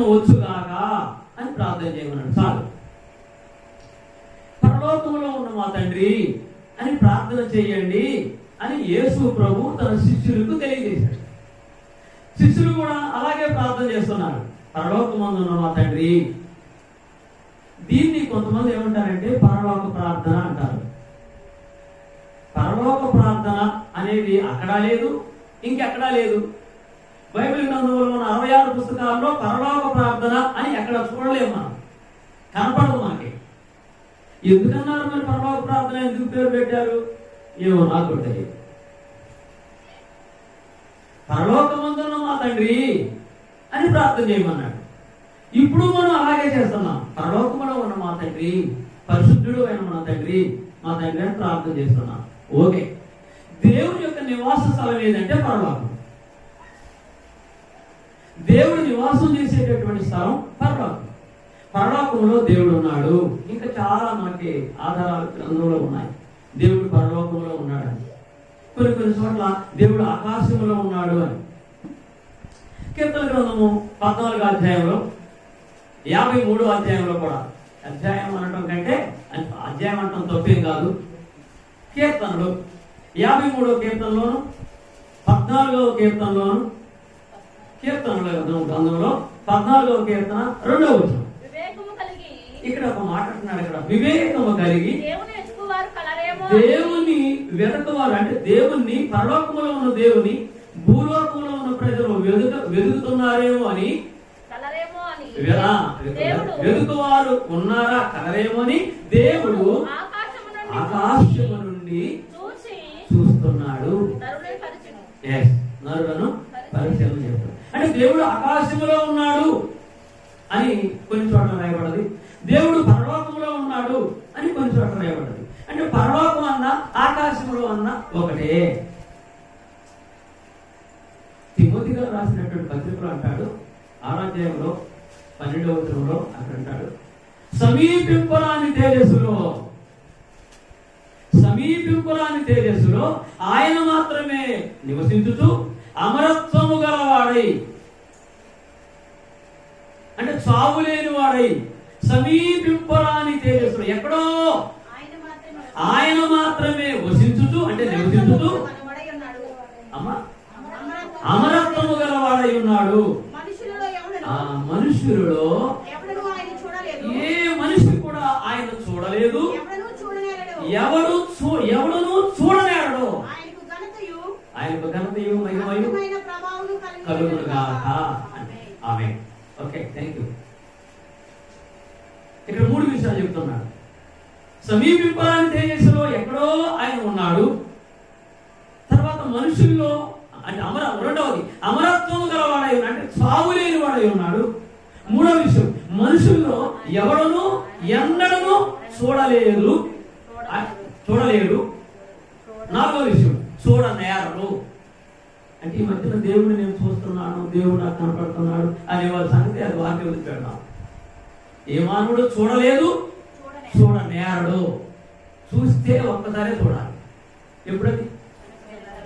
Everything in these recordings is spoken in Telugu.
రాజ్యము వచ్చుగాక అని ప్రార్థన చేయమన్నాడు. చాలు. పరలోకములో ఉన్న మా తండ్రి అని ప్రార్థన చేయండి అని యేసు ప్రభు తన శిష్యులకు తెలియజేశాడు. శిష్యులు కూడా అలాగే ప్రార్థన చేస్తున్నారు. పరలోకమందు ఉన్న మా తండ్రి. దీన్ని కొంతమంది ఏమంటారంటే పరలోక ప్రార్థన అంటారు. పరలోక ప్రార్థన అనేది అక్కడా లేదు, ఇంకెక్కడా లేదు. బైబిల్ గ్రంథంలో ఉన్న 66 పుస్తకాల్లో పరలోక ప్రార్థన అని ఎక్కడ చూడలేము మనం, కనపడదు మనకి. ఎందుకన్నారు మరి పరలోక ప్రార్థన ఎందుకు పేరు పెట్టారు? ఏమో నాకు తెలియదు. పరలోకమందున్న మా తండ్రి అని ప్రార్థన చేయమన్నాడు. ఇప్పుడు మనం అలాగే చేస్తున్నాం. పరలోకములో ఉన్న మా తండ్రి, పరిశుద్ధుడు అయిన మన తండ్రి, మా తండ్రి అని ప్రార్థన చేస్తున్నాం. ఓకే. దేవుని యొక్క నివాస స్థలం ఏదంటే పరలోకం. దేవుడు నివాసం చేసేటటువంటి స్థలం పరలోకం. పరలోకంలో దేవుడు ఉన్నాడు. ఇంకా చాలా మనకి ఆధారాలు గ్రంథంలో ఉన్నాయి. దేవుడు పరలోకంలో ఉన్నాడని. కొన్ని చోట్ల దేవుడు ఆకాశంలో ఉన్నాడు అని. కీర్తన గ్రంథము 14వ అధ్యాయంలో 53వ అధ్యాయంలో కూడా, అధ్యాయం అనటం కంటే అధ్యాయం అనటం తప్పేం కాదు, కీర్తనలు 53వ కీర్తనలోను 14వ కీర్తనలోను, కీర్తనల గ్రంథంలో 14వ కీర్తన 2వ వచనం. ఇక్కడ ఒక మాట అంటున్నాడు. ఇక్కడ వివేకము కలిగి దేవుని వెతకవారు, అంటే దేవుణ్ణి, పరలోకములో ఉన్న దేవుని భూలోకంలో ఉన్న ప్రజలు వెతుకుతున్నారేమో అని, వెతుకువారు ఉన్నారా కలరేమో అని దేవుడు ఆకాశము నుండి చూస్తున్నాడు. నరులను పరిశీలన చేస్తాడు. అంటే దేవుడు ఆకాశములో ఉన్నాడు అని కొన్ని చోట్ల రాయబడది, దేవుడు పరలోకంలో ఉన్నాడు అని కొన్ని చోట్ల రాయబడది. అంటే పరలోకం అన్న ఆకాశంలో అన్న ఒకటే. తిమోతి గారు రాసినటువంటి పత్రికలో అంటాడు, 6వ అధ్యాయంలో 12వ వచనంలో అక్కడ అంటాడు, సమీపింపరాని తేజస్సులో ఆయన మాత్రమే నివసించుతూ అమరత్వము గలవాడై, అంటే చావు లేని వాడై, సమీపింపరాని తేజస్సులో ఎక్కడో ఆయన మాత్రమే వసించుతూ, అంటే నివసించుతూ అమరత్వము గలవాడై ఉన్నాడు. ఆ మనుషులలో ఏ మనిషి కూడా ఆయన చూడలేదు, ఎవడును చూడలేడు. ఆయనకు ఘనతయు మహిమయు కలుగునుగాక. ఆమేన్. Okay, thank you. ఇక్కడ 3 విషయాలు చెప్తున్నాడు. సమీపింపరాని తేజస్సులో ఎక్కడో ఆయన ఉన్నాడు. తర్వాత మనుషుల్లో, అంటే రెండవది అమరత్వము గలవాడై, అంటే చావు లేని వాడై ఉన్నాడు. 3వ విషయం, మనుషుల్లో ఎవడను ఎన్నడను చూడలేడు. 4వ విషయం, చూడనేరడు. అంటే ఈ మధ్యన దేవుడిని నేను చూస్తున్నాను, దేవుడు నాకు కనపడుతున్నాడు అనే వాళ్ళ సంగతి అది వారికి వదిలిపెడదాం. ఏ మానవుడు చూడలేదు, చూడనేరడు. చూస్తే ఒక్కసారే చూడాలి. ఎప్పుడది?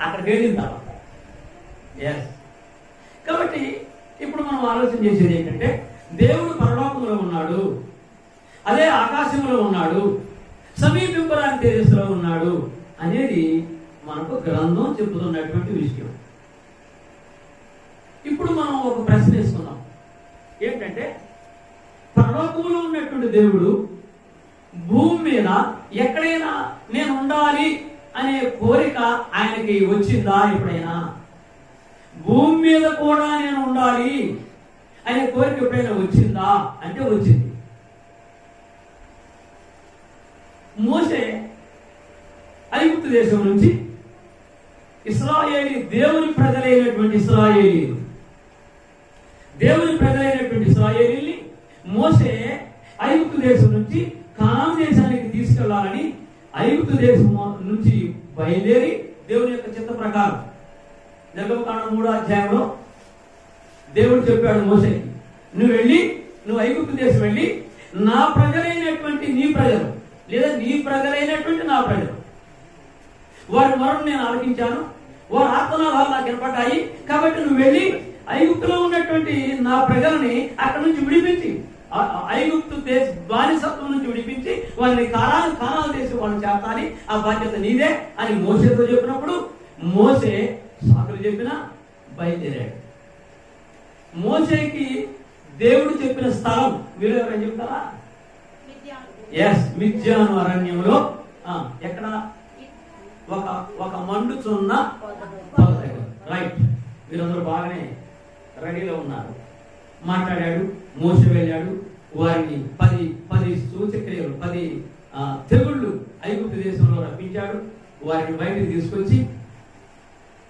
అక్కడికి వెళ్ళిన తర్వాత. కాబట్టి ఇప్పుడు మనం ఆలోచన చేసేది ఏంటంటే, దేవుడు పరలోకంలో ఉన్నాడు, అదే ఆకాశంలో ఉన్నాడు, సమీపింపరాని తేజస్సులో ఉన్నాడు అనేది మనకు గ్రంథం చెబుతున్నటువంటి విషయం. ఇప్పుడు మనం ఒక ప్రశ్న వేసుకున్నాం. ఏంటంటే, పరలోకంలో ఉన్నటువంటి దేవుడు భూమి మీద ఎక్కడైనా నేను ఉండాలి అనే కోరిక ఆయనకి వచ్చిందా? ఎప్పుడైనా భూమి మీద కూడా నేను ఉండాలి అనే కోరిక ఎప్పుడైనా వచ్చిందా అంటే వచ్చింది. మోషే ఐగుప్తు దేశం నుంచి దేవుని ప్రజలైనటువంటి ఇశ్రాయేలీని మోషే ఐగుప్తు దేశం నుంచి కానాను దేశానికి తీసుకెళ్లాలని ఐగుప్తు దేశం నుంచి బయలుదేరి దేవుని యొక్క చిత్త ప్రకారం నిర్గమకాండం 3వ అధ్యాయంలో దేవుడు చెప్పాడు మోషేకి, నువ్వు ఐగుప్తు దేశం వెళ్ళి నా ప్రజలైనటువంటి నీ ప్రజలు, లేదా నీ ప్రజలైనటువంటి నా ప్రజలు, వారి మొరను నేను ఆలకించాను, వారి ఆత్మనాదాలు నాకు వినపడ్డాయి, కాబట్టి నువ్వు వెళ్ళి ఐగుప్తులో ఉన్నటువంటి నా ప్రజల్ని అక్కడ నుంచి విడిపించి, ఐగుప్తు దేశ బానిసత్వం నుంచి విడిపించి వాళ్ళని కానాను దేశం వాళ్ళు చేస్తాని ఆ బాధ్యత నీదే అని మోసేతో చెప్పినప్పుడు మోసే సాకులు చెప్పినా బయలుదేరాడు. మోసేకి దేవుడు చెప్పిన స్థలం మీరు ఎవరైనా చెప్తారా? మిద్యాను అరణ్యంలో. ఎక్కడ? ఒక మండుచున్న పొద దగ్గర. రైట్, మీరందరూ బాగానే రెడీలో ఉన్నారు. మాట్లాడాడు, మోసే వెళ్ళాడు, వారిని 10 సూచక్రియలు 10 తెగుళ్ళు ఐగుప్తు దేశంలో రప్పించాడు. వారిని బయటికి తీసుకొచ్చి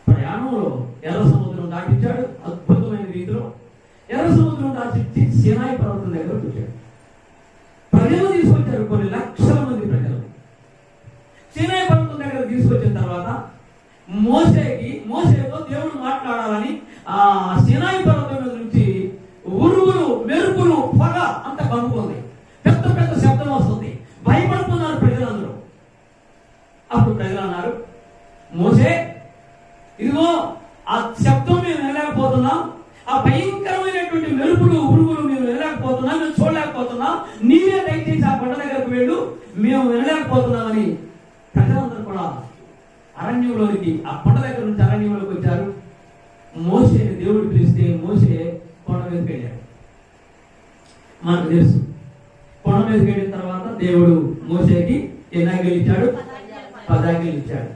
ప్రయాణంలో ఎర్ర సముద్రం దాటించాడు. అద్భుతమైన రీతిలో ఎర్ర సముద్రం దాటి సీనాయి పర్వతం దగ్గర వచ్చాడు. ప్రజలు తీసుకొచ్చారు, కొన్ని లక్షల మంది ప్రజలు. సీనాయి పర్వతం దగ్గర తీసుకొచ్చిన తర్వాత మోసేతో దేవుడు మాట్లాడాలని ఆ సీనాయి పర్వతం మీద నుంచి ఉరుములు, మెరుపులు, పొగ అంత కమ్ముకుంది. పెద్ద పెద్ద శబ్దం వస్తుంది. భయపడుతున్నారు ప్రజలందరూ. అప్పుడు ప్రజలు అన్నారు, మోసే, ఇదిగో ఆ శబ్దం మేము వినలేకపోతున్నాం, ఆ భయంకరమైనటువంటి మెరుపులు, ఉరుములు మేము వినలేకపోతున్నాం, మేము చూడలేకపోతున్నాం, నీవే దయచేసి ఆ కొండ దగ్గరకు వెళ్ళు, మేము వినలేకపోతున్నామని ప్రజలందరూ కూడా అరణ్యంలోనికి, ఆ కొండ దగ్గర నుంచి అరణ్యంలోకి వచ్చారు. మోసేని దేవుడు పిలిస్తే మోసే కొండ మీదకి వెళ్ళాడు. మనకు తెలుసు, కొండ మీదకి వెళ్ళిన తర్వాత దేవుడు మోసేకి ఎన్ని ఆజ్ఞలు ఇచ్చాడు? 10 ఆజ్ఞలు ఇచ్చాడు.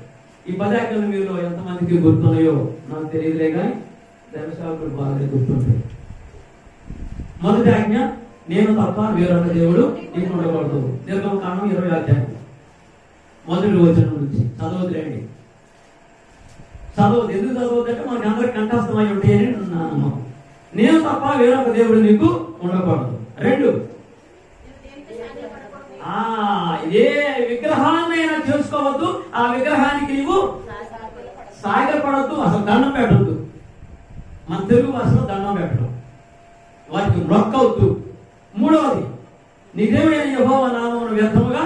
ఈ 10 ఆజ్ఞలు మీలో ఎంతమందికి గుర్తున్నాయో నాకు తెలియదులే, కానీ దర్శకులు బాగా గుర్తుంటాయి. మొదటి ఆజ్ఞ, నేను తప్ప వేరొక దేవుడు నీకు ఉండకూడదు. నిర్గమకాండం 20వ అధ్యాయం 1వ వచనం నుంచి చదవద్దులేండి. చదవద్దు. ఎందుకు చదవద్దంటే మనకి అందరికి కంఠస్థమై ఉంటాయని నా నమ్మకం. నేను తప్ప వేరొక దేవుడు నీకు ఉండకూడదు. 2, ఏ విగ్రహాన్నైనా చేసుకోవద్దు, ఆ విగ్రహానికి నీవు సాగపడద్దు, అసలు దండం పెట్టద్దు. మన తెలుగు భాషలో దండం పెట్టడం, వాటికి మొక్కవద్దు. 3వది, నీ దేవుడైన యెహోవా నామమును వ్యర్థముగా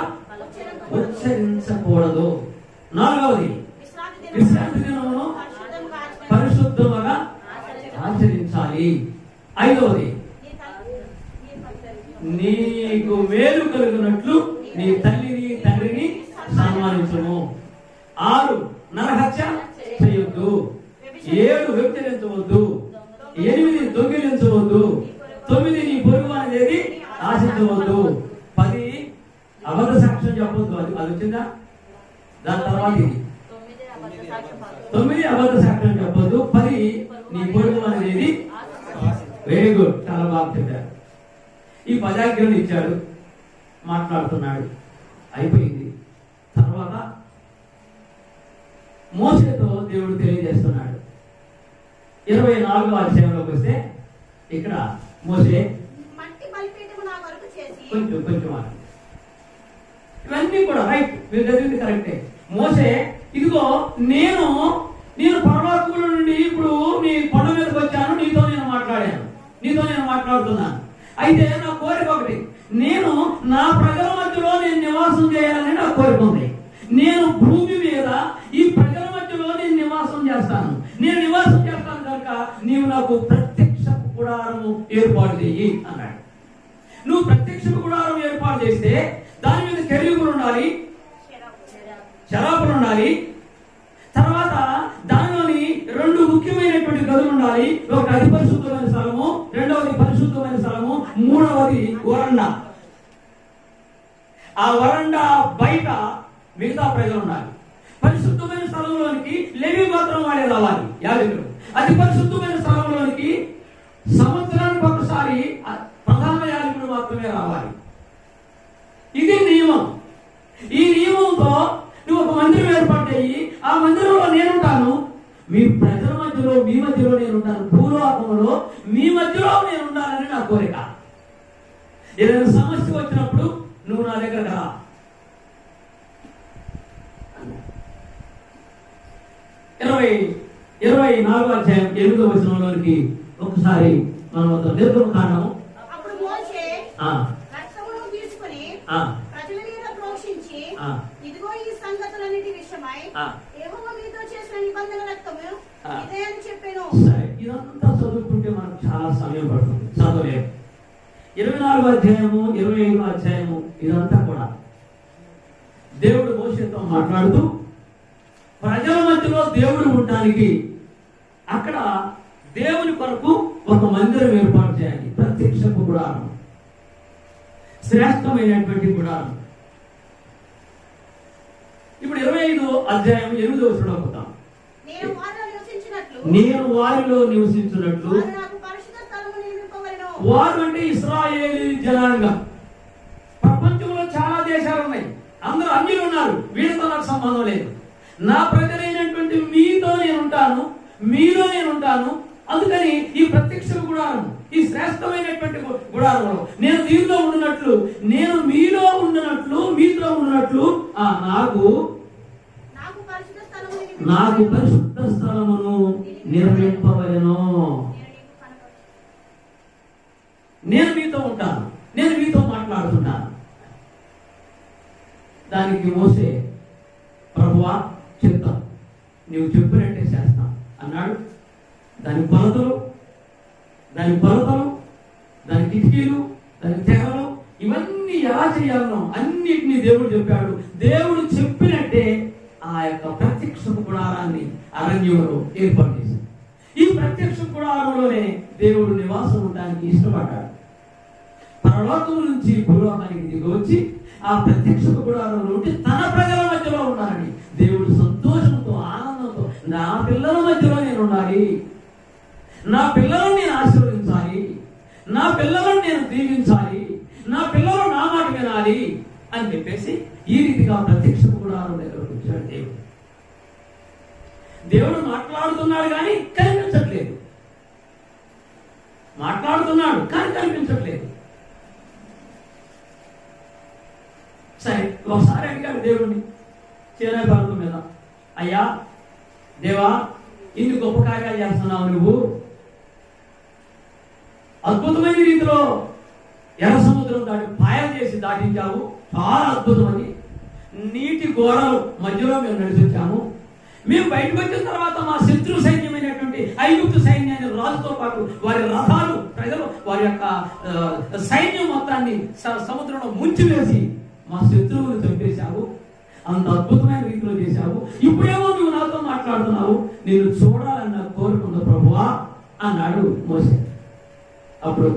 ఉచ్చరించకూడదు. 4వది, విశ్రాంతి దినమును పరిశుద్ధముగా ఆచరించాలి. 5వది, నీకు మేలు కలిగినట్లు నీ తల్లిని తండ్రిని సన్మానించుము. 6, నరహత్య చేయొద్దు. 7, వ్యభిచరించవద్దు. 8, దొంగిలించవద్దు. 9, నీ పొరుగు అనేది ఆశించవద్దు. 10, అబద్ధ సాక్ష్యం చెప్పవద్దు. అది వచ్చిందా? దాని తర్వాత ఇది 9 అబద్ధ సాక్ష్యం చెప్పవద్దు. 10, నీ పొరుగు అనేది. వెరీ గుడ్, చాలా బాగా చెప్పారు. ఈ 10 ఆజ్ఞలు ఇచ్చాడు, మాట్లాడుతున్నాడు, అయిపోయింది. తర్వాత మోసేతో దేవుడు తెలియజేస్తున్నాడు. 24వ అధ్యాయంలోకి వస్తే ఇక్కడ మోసే కొంచెం ఇవన్నీ కూడా రైట్, మీరు చదివింది కరెక్టే. మోసే, ఇదిగో నేను పరలోకముల నుండి ఇప్పుడు నీ కొండ మీదకి వచ్చాను, నీతో నేను మాట్లాడుతున్నాను. అయితే నా కోరిక ఒకటి, నేను నా ప్రజల మధ్యలో నేను నివాసం చేయాలని నా కోరిక ఉంది. నేను భూమి మీద ఈ ప్రజల మధ్యలో నేను నివాసం చేస్తాను. నేను నివాసం చేస్తాను కనుక నీవు నాకు ప్రత్యక్ష గుడారము ఏర్పాటు చెయ్యి అన్నాడు. నువ్వు ప్రత్యక్ష గుడారం ఏర్పాటు చేస్తే దాని మీద కెరూబులు ఉండాలి, శరాపులు ఉండాలి. తర్వాత దానిలోని 2 ముఖ్యమైనటువంటి గదులు ఉండాలి. ఒకటి అతి పరిశుద్ధమైన స్థలము, 2వది పరిశుద్ధమైన స్థలము, 3వది వరండా. ఆ వరండా బయట మిగతా ప్రజలు ఉండాలి. పరిశుద్ధమైన స్థలంలోనికి లేవి గోత్రం వాడే రావాలి, యాజకులు. అతి పరిశుద్ధమైన స్థలంలోనికి సంవత్సరానికి ఒకసారి ప్రధాన యాజకులు మాత్రమే రావాలి. ఇది నియమం. ఈ నియమంతో నువ్వు ఒక మందిరం ఏర్పాటు అయ్యి, ఆ మందిరంలో నేనుంటాను, మీ ప్రజల మధ్యలో మీ మధ్యలో నేనుంటాను, భూలోకంలో మీ మధ్యలో నేను ఉండాలని నా కోరిక. ఏదైనా సమస్య వచ్చినప్పుడు నువ్వు నా దగ్గర రా. 24వ అధ్యాయం 8వ వచనంలోనికి ఒకసారి మనం నిర్గమకాండము. అప్పుడు మోషే రక్తమును తీసుకొని ప్రజల మీద ప్రోక్షించి, ఇదిగో ఈ సంగతులన్నిటి విషయమై యెహోవా మీతో చేసిన నిబంధన రక్తము ఇదే అని చెప్పాను. ఇదంతా చదువుకుంటే మనకు చాలా సమయం పడుతుంది, చదవలేము. 24వ అధ్యాయము 25వ అధ్యాయము ఇదంతా కూడా దేవుడు మోషేతో మాట్లాడుతూ ప్రజల మధ్యలో దేవుడు ఉండడానికి అక్కడ దేవుని కొరకు ఒక మందిరం ఏర్పాటు చేయాలి. ప్రత్యక్షపు గుడారం, శ్రేష్టమైనటువంటి గుడారం. ఇప్పుడు 25వ అధ్యాయం 8వ వచనం పోతాం. నేను వారిలో నివసించినట్లు. వారు అంటే ఇశ్రాయేలీ జనాంగం. ప్రపంచంలో చాలా దేశాలు ఉన్నాయి, అందరూ అన్యులు ఉన్నారు, వీళ్ళతో నాకు సంబంధం లేదు. నా ప్రజలైనటువంటి మీతో నేను ఉంటాను, మీలో నేను ఉంటాను. అందుకని ఈ ప్రత్యక్ష గుడారం, ఈ శ్రేష్టమైనటువంటి గుడారంలో నేను దీనిలో ఉండినట్లు, నేను మీలో ఉండినట్లు, మీతో ఉండినట్లు నాకు పరిశుద్ధ స్థలమును నిర్మింపవలెను. నేను మీతో ఉంటాను, నేను మీతో మాట్లాడుతున్నాను. దానికి మోసే, ప్రభువా చెప్తాం, నీవు చెప్పినట్టే చేస్తాం అన్నాడు. దాని కొలతలు, దాని కిటికీలు, దాని తెగలు, ఇవన్నీ ఎలా చేయాలనో అన్నిటినీ దేవుడు చెప్పాడు. దేవుడు చెప్పినట్టే ఆ యొక్క ప్రత్యక్ష గుడారాన్ని అరణ్యంలో ఏర్పాటు చేశాడు. ఈ ప్రత్యక్ష గుడారంలోనే దేవుడు నివాసం ఉండడానికి ఇష్టపడ్డాడు. పరలోకం నుంచి భూలోకానికి దిగి వచ్చి ఆ ప్రత్యక్ష గుడారంలో ఉంటే తన ప్రజల మధ్యలో ఉండాలని దేవుడు సంతోషంతో, ఆనందంతో, నా పిల్లల మధ్యలో నేను ఉండాలి, నా పిల్లలను నేను ఆశీర్వదించాలి, నా పిల్లలను నేను దీవించాలి, నా పిల్లలు నా మాట వినాలి అని చెప్పేసి ఈ రీతిగా ప్రత్యక్ష గుడారం దగ్గరకు వచ్చాడు దేవుడు. దేవుడు మాట్లాడుతున్నాడు కానీ కనిపించట్లేదు, మాట్లాడుతున్నాడు కానీ కనిపించట్లేదు. సరే, ఒకసారి అడిగాడు దేవుడిని చేనే పర్వతం మీద, అయ్యా దేవా, ఇన్ని గొప్ప కార్యాలు చేస్తున్నావు, నువ్వు అద్భుతమైన రీతిలో ఎర్ర సముద్రం పాయలు చేసి దాటించావు, చాలా అద్భుతమని. నీటి గోడలు మధ్యలో మేము నడిచొచ్చాము. మేము బయటకు వచ్చిన తర్వాత మా శత్రు సైన్యమైనటువంటి ఐగుప్తు సైన్యాన్ని, రాజుతో పాటు వారి రథాలు, ప్రజలు, వారి యొక్క సైన్యం మొత్తాన్ని సముద్రంలో ముంచివేసి మా శత్రువులు చంపేశావు. అంత అద్భుతమైన రీతిలో చేశావు. ఇప్పుడేమో నువ్వు నాతో మాట్లాడుతున్నావు, నేను చూడాలన్న కోరుకున్న ప్రభువా అన్నాడు మోసే. అప్పుడు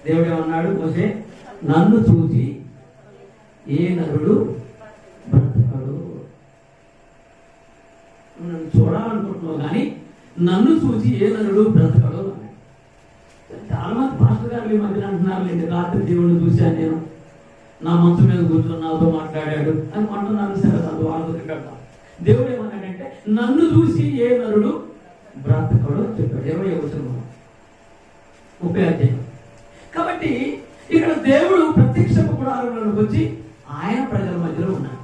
దేవుడు ఏమన్నాడు, మోసే, నన్ను చూసి ఏ నరుడు బ్రతకడు. నన్ను చూడాలనుకుంటున్నావు కానీ నన్ను చూసి ఏ నరుడు బ్రతకడు. చాలా మంది పాస్టర్ గారు ఈ మధ్యన అంటున్నారు, రాత్రి దేవుడిని చూశాను నేను, నా మనసు మీద కూర్చొని నాతో మాట్లాడాడు అని అంటున్నాను. సరే, అది వాళ్ళతో తిట్టాడు. దేవుడు ఏమన్నాడంటే, నన్ను చూసి ఏ నరుడు బ్రతకడు చెప్పాడు. 20 అధ్యాయం. కాబట్టి ఇక్కడ దేవుడు ప్రత్యక్ష గుడారంలోకి వచ్చి ఆయన ప్రజల మధ్యలో ఉన్నాడు.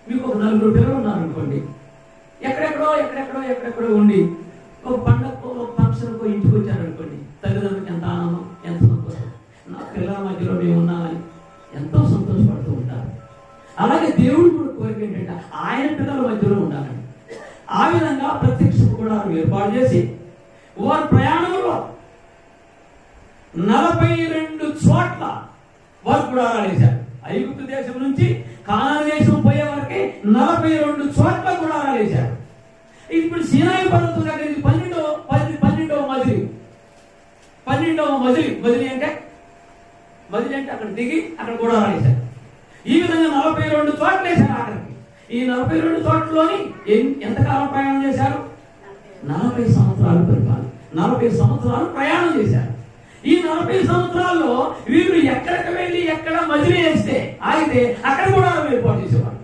మీకు ఒక 4 పిల్లలు ఉన్నారు అనుకోండి, ఎక్కడెక్కడో ఉండి ఒక పండగకో, ఒక ఫంక్షన్కో ఇంటికి వచ్చారనుకోండి, తల్లిదండ్రులకు ఎంత ఆనందం, ఎంత సంతోషం. నా పిల్లల మధ్యలో మేము ఉన్నామని ఎంతో సంతోషపడుతూ ఉంటారు. అలాగే దేవుడు కూడా కోరిక ఏంటంటే ఆయన పిల్లల మధ్యలో ఉండాలని. ఆ విధంగా ప్రత్యక్ష గుడారం ఏర్పాటు చేసి వారి ప్రయాణంలో 42 చోట్ల వారు గుడారాలు వేశారు. ఐగుప్తు దేశం నుంచి కానాను దేశం పోయే వరకే 42 చోట్ల గుడారాలు వేశారు. ఇప్పుడు సీనాయి పర్వతం దగ్గరికి 12వ మజిలీ అంటే అక్కడ దిగి అక్కడ గుడారాలు వేశారు. ఈ విధంగా 42 చోట్ల వేశారు. అక్కడికి ఈ 42 చోట్లలోని ఎంతకాలం ప్రయాణం చేశారు? 40 సంవత్సరాలు పరిపాలన, 40 సంవత్సరాలు ప్రయాణం చేశారు. ఈ 40 సంవత్సరాల్లో వీళ్ళు ఎక్కడికి వెళ్ళి ఎక్కడ మజిలీ వేస్తే ఆగితే అక్కడ గుడారం ఏర్పాటు చేసేవారు.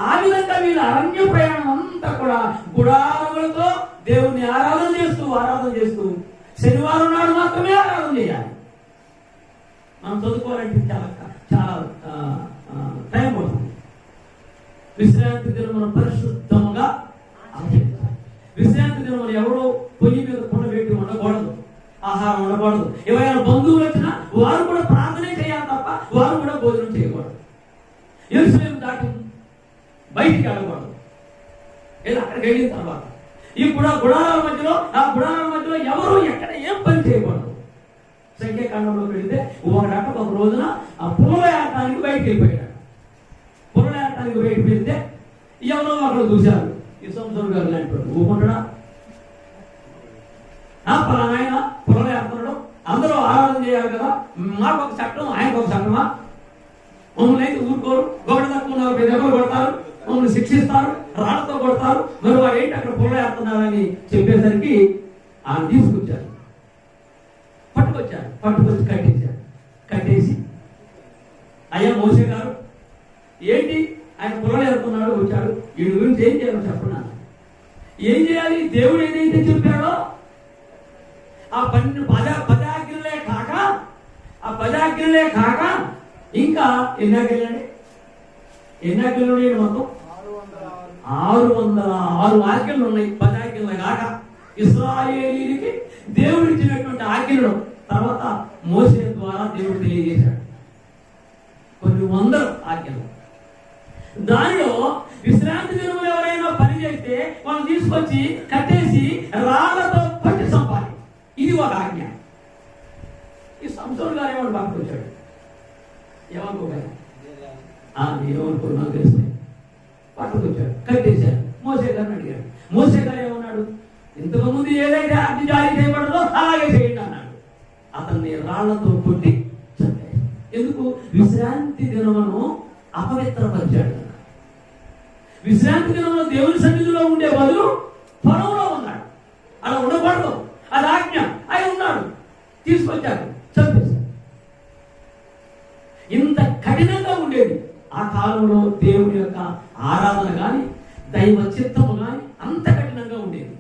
ఆ విధంగా వీళ్ళ అరణ్య ప్రయాణం అంతా కూడా గుడారములతో దేవుని ఆరాధన చేస్తూ శనివారం నాడు మాత్రమే ఆరాధన చేయాలి. మనం చదువుకోవాలంటే చాలా టైం పడుతుంది. విశ్రాంతి దినమున పరిశుద్ధముగా ఆచరించాలి. విశ్రాంతి దినమున ఎవరో పొయ్యి మీద కుండ పెట్టి ఉండకూడదు, ఆహారం ఉండకూడదు. ఎవరైనా బంధువులు వచ్చినా వారు కూడా ప్రార్థనే చేయాలి తప్ప వారు కూడా భోజనం చేయకూడదు. యెరూషలేము దాటి బయటికి వెళ్ళకూడదు. ఏదో అక్కడికి వెళ్ళిన తర్వాత ఈ గుడారాల మధ్యలో మందిలో ఎవరు ఎక్కడ ఏం పని చేయకూడదు. సంఖ్యాకాండంలో పెడితే ఒకడట ఒక రోజున ఆ పుల్ల ఏటానికి బయటకు వెళ్ళిపోయాడు. పుల్ల ఏటానికి బయటకు వెళ్తే ఎవరో ఒకరు చూశారు, ఈ సంవత్సరం గారు లాంటి ఊరుకుంటాడా? పలానాయన పుల్ల ఏడుతున్నాడు, అందరూ ఆరాధన చేయాలి కదా, మాకు ఒక చట్టం ఆయనకు ఒక చట్టమా? మమ్మల్ని అయితే ఊరుకోరు, గొడవ తక్కువ దెబ్బలు కొడతారు, మమ్మల్ని శిక్షిస్తారు, రాళ్లతో కొడతారు, మరి వారు ఏంటి అక్కడ పుల్ల ఏడుతున్నారని చెప్పేసరికి ఆయన తీసుకొచ్చారు, పట్టుకొచ్చి కట్టేశారు. కట్టేసి అయ్యా మోసే గారు ఏంటి ఆయన పుల్లలు ఏడుతున్నాడు, వచ్చాడు, వీడి గురించి ఏం చేయాలో చెప్పన్నా. ఏం చేయాలి? దేవుడు ఏదైతే చెప్పాడో ఆ 10 ఆజ్ఞలే కాక ఇంకా ఎన్ని ఆజ్ఞలు మొత్తం 606 ఆజ్ఞలు ఉన్నాయి. 10 ఆజ్ఞలు కాక ఇశ్రాయేలీయులకి దేవుడు ఇచ్చినటువంటి ఆజ్ఞలు తర్వాత మోసే ద్వారా దేవుడు తెలియజేశాడు కొన్ని వందల ఆజ్ఞలు. దానిలో విశ్రాంతి దినములు ఎవరైనా పని చేస్తే వాళ్ళు తీసుకొచ్చి కట్టేసి రాళ్లతో పట్టి చంపాలి. ఇది ఒక ఆజ్ఞ. ఈ సంవత్సరం గారు ఏమని పట్టుకొచ్చాడు, ఏమనుకోగా ఏమనుకున్నాను తెలిస్తే పట్టుకొచ్చాడు, కట్టేశాడు. మోసే గారిని అడిగాడు. మోసే గారు ఏమన్నాడు? ఇంతకుముందు ఏదైతే ఆజ్ఞ జారీ చేయబడదో అలాగే చేయండి అన్నాడు. అతన్ని రాళ్లతో కొట్టి చంపాడు. ఎందుకు? విశ్రాంతి దినమును అపవిత్రపరిచాడు. విశ్రాంతి దినంలో దేవుని సన్నిధిలో ఉండే బదులు పొలంలో ఉన్నాడు. అలా ఉండకూడదు, అది ఆజ్ఞ. ఆయన ఉన్నాడు, తీసుకొచ్చాడు, చంపేశాడు. ఇంత కఠినంగా ఉండేది ఆ కాలంలో దేవుని యొక్క ఆరాధన కానీ దైవ చిత్తము కానీ అంత కఠినంగా ఉండేది.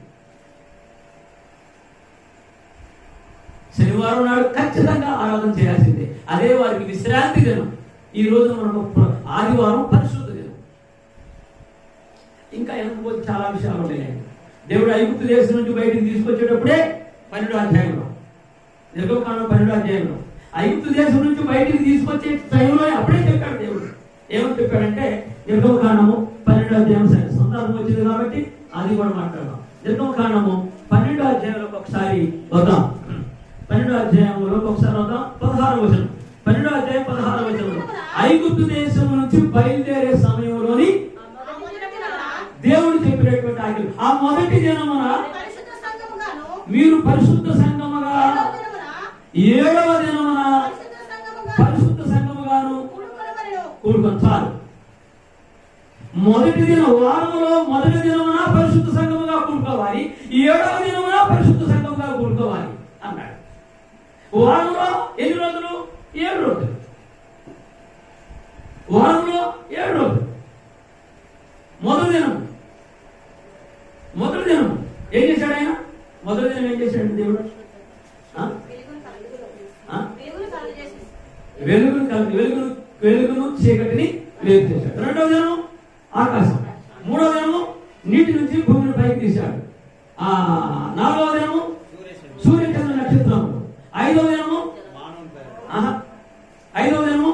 శనివారం నాడు ఖచ్చితంగా ఆరాధన చేయాల్సిందే. అదే వారికి విశ్రాంతి దినం. ఈ రోజు మనకు ఆదివారం పరిశుద్ధ దినం. ఇంకా వెనకపోతే చాలా విషయాలు ఉన్నాయండి. దేవుడు ఐగుప్తు దేశం నుంచి బయటికి తీసుకొచ్చేటప్పుడే 12వ అధ్యాయంలో, నిర్గమకాండం 12వ అధ్యాయంలో ఐగుప్తు దేశం నుంచి బయటికి తీసుకొచ్చే టైంలో అప్పుడే చెప్పాడు దేవుడు. ఏమని చెప్పాడంటే నిర్గమకాండము 12వ అధ్యాయం సందర్భం వచ్చింది కాబట్టి అది కూడా మాట్లాడదాం. నిర్గమకాండము 12వ అధ్యాయంలోకి ఒకసారి వద్దాం. 12వ అధ్యాయంలోకి ఒకసారి వద్దాం. 16వ వచనం, 12వ అధ్యాయం 16వ వచనంలో ఐగుప్తు దేశం నుంచి బయలుదేరే సమయంలోని దేవుడు చెప్పినటువంటి ఆజ్ఞ. ఆ మొదటి దినమున మీరు పరిశుద్ధ సంఘముగా, 7వ దినమున పరిశుద్ధ సంఘముగాను కూడుకొని. చాలు. మొదటి దినం వారంలో మొదటి దినమున పరిశుద్ధ సంఘముగా కూడుకోవాలి, 7వ దినమున పరిశుద్ధ సంఘముగా కూడుకోవాలి అన్నాడు. వారంలో ఎన్ని రోజులు? 7 రోజులు. వారంలో 7 రోజులు. మొదటి దినం ఏం చేశాడు ఆయన? మొదటి దినం ఏం చేశాడు దేవుడు? వెలుగును చీకటిని వేరు చేశాడు. 2వ దినం ఆకాశం. 3వ దినము నీటి నుంచి భూమిని పైకి తీశాడు. 4వ దినము సూర్యచంద్ర నక్షత్రము. 5వ దినము 5వ దినము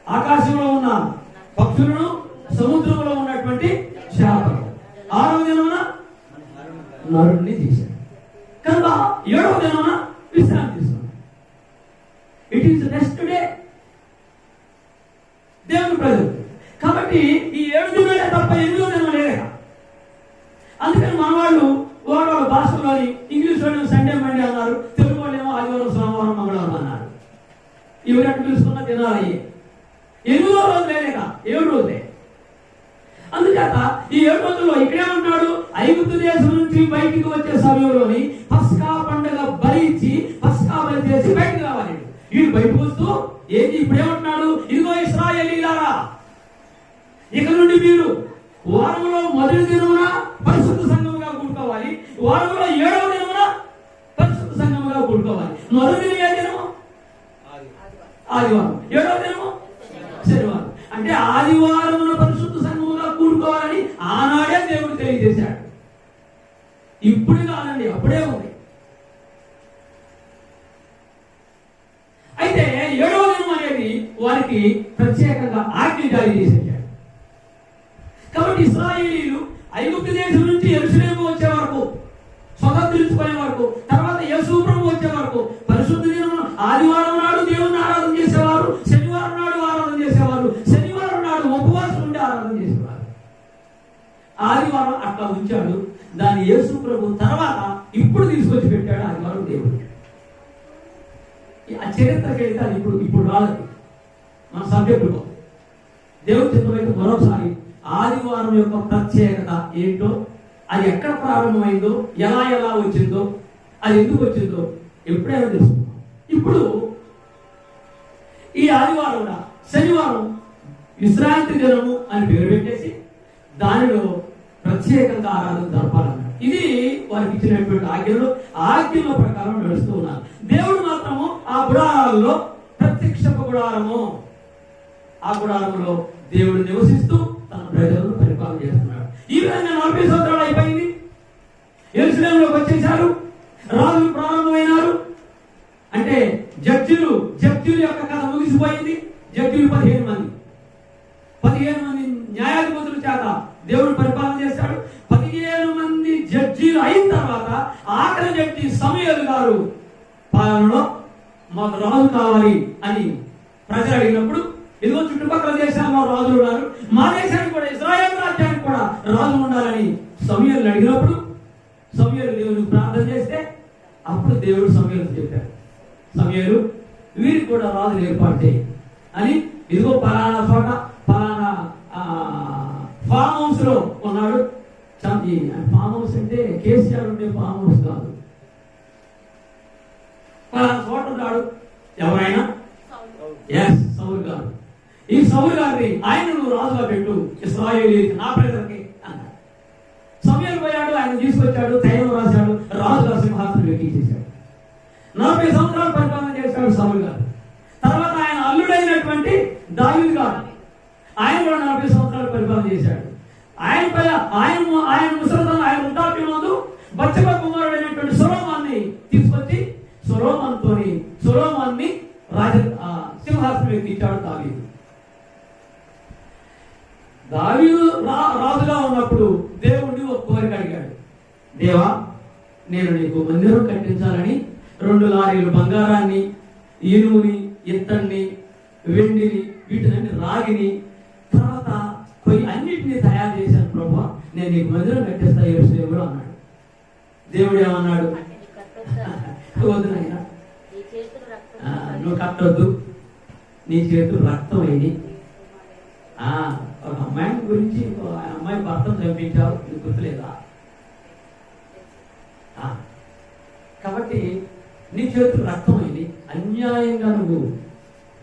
ఆకాశంలో ఉన్న పక్షులను, సముద్రంలో ఉన్నటువంటి చేపలు. 6వ దినమున నరుణ్ణి తీశాడు. కనుక 7వ దినమున విశ్రాంతి తీసుకున్నాడు. ఇట్ ఈస్ నెక్స్ట్ డే దేవుని ప్రజలు. కాబట్టి ఈ 7 దినాలే తప్ప 8వ దినం లేదా. అందుకని మన వాళ్ళు వాళ్ళ భాషలోని ఇంగ్లీష్ వాళ్ళు సండే మండే అన్నారు, తెలుగు వాళ్ళు ఏమో ఆదివారం, సోమవారం, మంగళవారం అన్నారు. ఎవరెట్టు పిలుచుకున్న దినాలు అయ్యే. 8వ రోజు లేక 7 రోజులే. అందుచేత ఈ 7 రోజుల్లో ఇక్కడేమంటాడు? ఐగుప్తు దేశం నుంచి బయటికి వచ్చే సమయంలోని పస్కా పండుగ బలి ఇచ్చి పస్కా బలి చేసి బయటకు రావాలి. వీడు బయటకు వస్తూ ఏంటి ఇప్పుడేమంటున్నాడు? ఇదిగో ఇశ్రాయేలీయులారా, ఇక నుండి మీరు వారంలో మొదటి దినమున పరిశుద్ధ సంఘముగా కూడుకోవాలి, వారంలో 7వ దినమున పరిశుద్ధ సంఘముగా కూడుకోవాలి. మొదటి దినం ఏ దినము? ఆదివారం. 7వ దినము శనివారం. అంటే ఆదివారమున పరిశుద్ధ సంఘముగా కూడుకోవాలని ఆనాడే దేవుడు తెలియజేశాడు. ఇప్పుడు కాదండి, అప్పుడే ఉంది. అయితే 7వ దినం అనేది వారికి ప్రత్యేకంగా ఆజ్ఞ జారీ చేసేసాడు. కాబట్టి ఇశ్రాయేలీయులు ఐగుప్తు దేశం నుంచి యెరూషలేము వచ్చే వరకు, స్వతంత్రించుకునే వరకు, తర్వాత యేసు ప్రభు వచ్చే వరకు పరిశుద్ధ దినం ఆదివారం నాడు దేవుని ఆరాధన చేసేవారు, శనివారం నాడు ఆరాధన చేసేవారు, శనివారం నాడు ఉపవాసం ఉండి ఆరాధన చేసేవారు. ఆదివారం అట్లా ఉంచాడు. దాన్ని యేసు ప్రభు తర్వాత ఇప్పుడు తీసుకొచ్చి పెట్టాడు ఆదివారం దేవుడు. ఆ చరిత్రకి వెళ్తే అది ఇప్పుడు రాలేదు. మన సబ్జెక్టులో దేవుడి చిత్తమైతే మరోసారి ఆదివారం యొక్క ప్రత్యేకత ఏంటో, అది ఎక్కడ ప్రారంభమైందో, ఎలా వచ్చిందో, అది ఎందుకు వచ్చిందో ఎప్పుడైనా తెలుసుకున్నాం. ఇప్పుడు ఈ ఆదివారం శనివారం విశ్రాంతి దినము అని పేరు పెట్టేసి దానిలో ప్రత్యేకంగా ఆరాధన జరపాలన్నారు. ఇది వారికి ఇచ్చినటువంటి ఆజ్ఞల ప్రకారం నడుస్తూ ఉన్నారు. దేవుడు మాత్రము ఆ గుడారాల్లో ప్రత్యక్ష గుడారము, ఆ గుడారంలో దేవుడు నివసిస్తూ తన ప్రజలను పరిపాలన చేస్తున్నాడు. ఈ విధంగా 40 సంవత్సరాలు అయిపోయింది. యెరూషలేములోకి వచ్చేశారు, రాజులు ప్రారంభమైనారు. అంటే జడ్జిల యొక్క కథ ముగిసిపోయింది. జడ్జిలు 15 మంది న్యాయాధిపతుల చేత దేవుడు పరిపాలన చేశాడు. 15 మంది జడ్జీలు అయిన తర్వాత ఆఖరి జడ్జి సమూయేలు గారు పాలనలో మాకు రాజు కావాలి అని ప్రజలు అడిగినప్పుడు, ఇదిగో చుట్టుపక్కల దేశాల్లో రాజులు ఉన్నారు, మా దేశానికి కూడా ఇశ్రాయేలు రాజ్యానికి కూడా రాజు ఉండాలని సమూయేలుని అడిగినప్పుడు సమూయేలు దేవునికి ప్రార్థన చేస్తే అప్పుడు దేవుడు సమూయేలుకు చెప్పాడు, సమూయేలు వీరికి కూడా రాజులు ఏర్పాటు చేయి అని. ఇదిగో పలానా చోట పలానా ఫామ్ హౌస్ లో ఉన్నాడు. ఫామ్ హౌస్ అంటే కేసీఆర్ ఉండే ఫామ్ హౌస్ కాదు, పలానా చోట ఉన్నాడు. ఎవరైనా సౌలు గారు, ఈ సౌలు గారిని ఆయన నువ్వు రాజుగా పెట్టు ఇశ్రాయేలీయులకి, నా ప్రజలకి అన్నాడు. సమూయేలు పోయాడు, ఆయన తీసుకొచ్చాడు, తైలం రాశాడు, రాజుగా సింహాసనం ఎక్కించేశాడు. 40 సంవత్సరాలు పరిపాలన చేశాడు సౌలు గారు. తర్వాత ఆయన అల్లుడైనటువంటి దావీదు గారు, ఆయన కూడా 40 సంవత్సరాలు పరిపాలన చేశాడు. ఆయన ముసలితనం, ఆయన వృద్ధాప్యం ముందు బచ్చబ కుమారుడైనటువంటి సొలొమోన్ని తీసుకొచ్చి సొలొమోన్ని సింహాసనం ఎక్కించాడు దావీదు. దావీదు రాజుగా ఉన్నప్పుడు దేవుడిని ఒక కోరిక అడిగాడు, దేవా నేను నీకు మందిరం కట్టించాలని 2 లారీలు బంగారాన్ని, ఇనుముని, ఇత్తడిని, వెండిని, వీటిని రాగిని, తర్వాత అన్నిటినీ తయారు చేశాను ప్రభువా, నేను నీకు మందిరం కట్టిస్తా యెరూషలేములో అన్నాడు. దేవుడు ఏమన్నాడు, వద్దు నాయనా, నువ్వు కట్టొద్దు, నీ చేతులు రక్తం అయింది. ఒక అమ్మాయి గురించి అమ్మాయి భర్తను చంపించావు, నీకు గుర్తులేదా? కాబట్టి నీ చేతులు రక్తం అయింది, అన్యాయంగా నువ్వు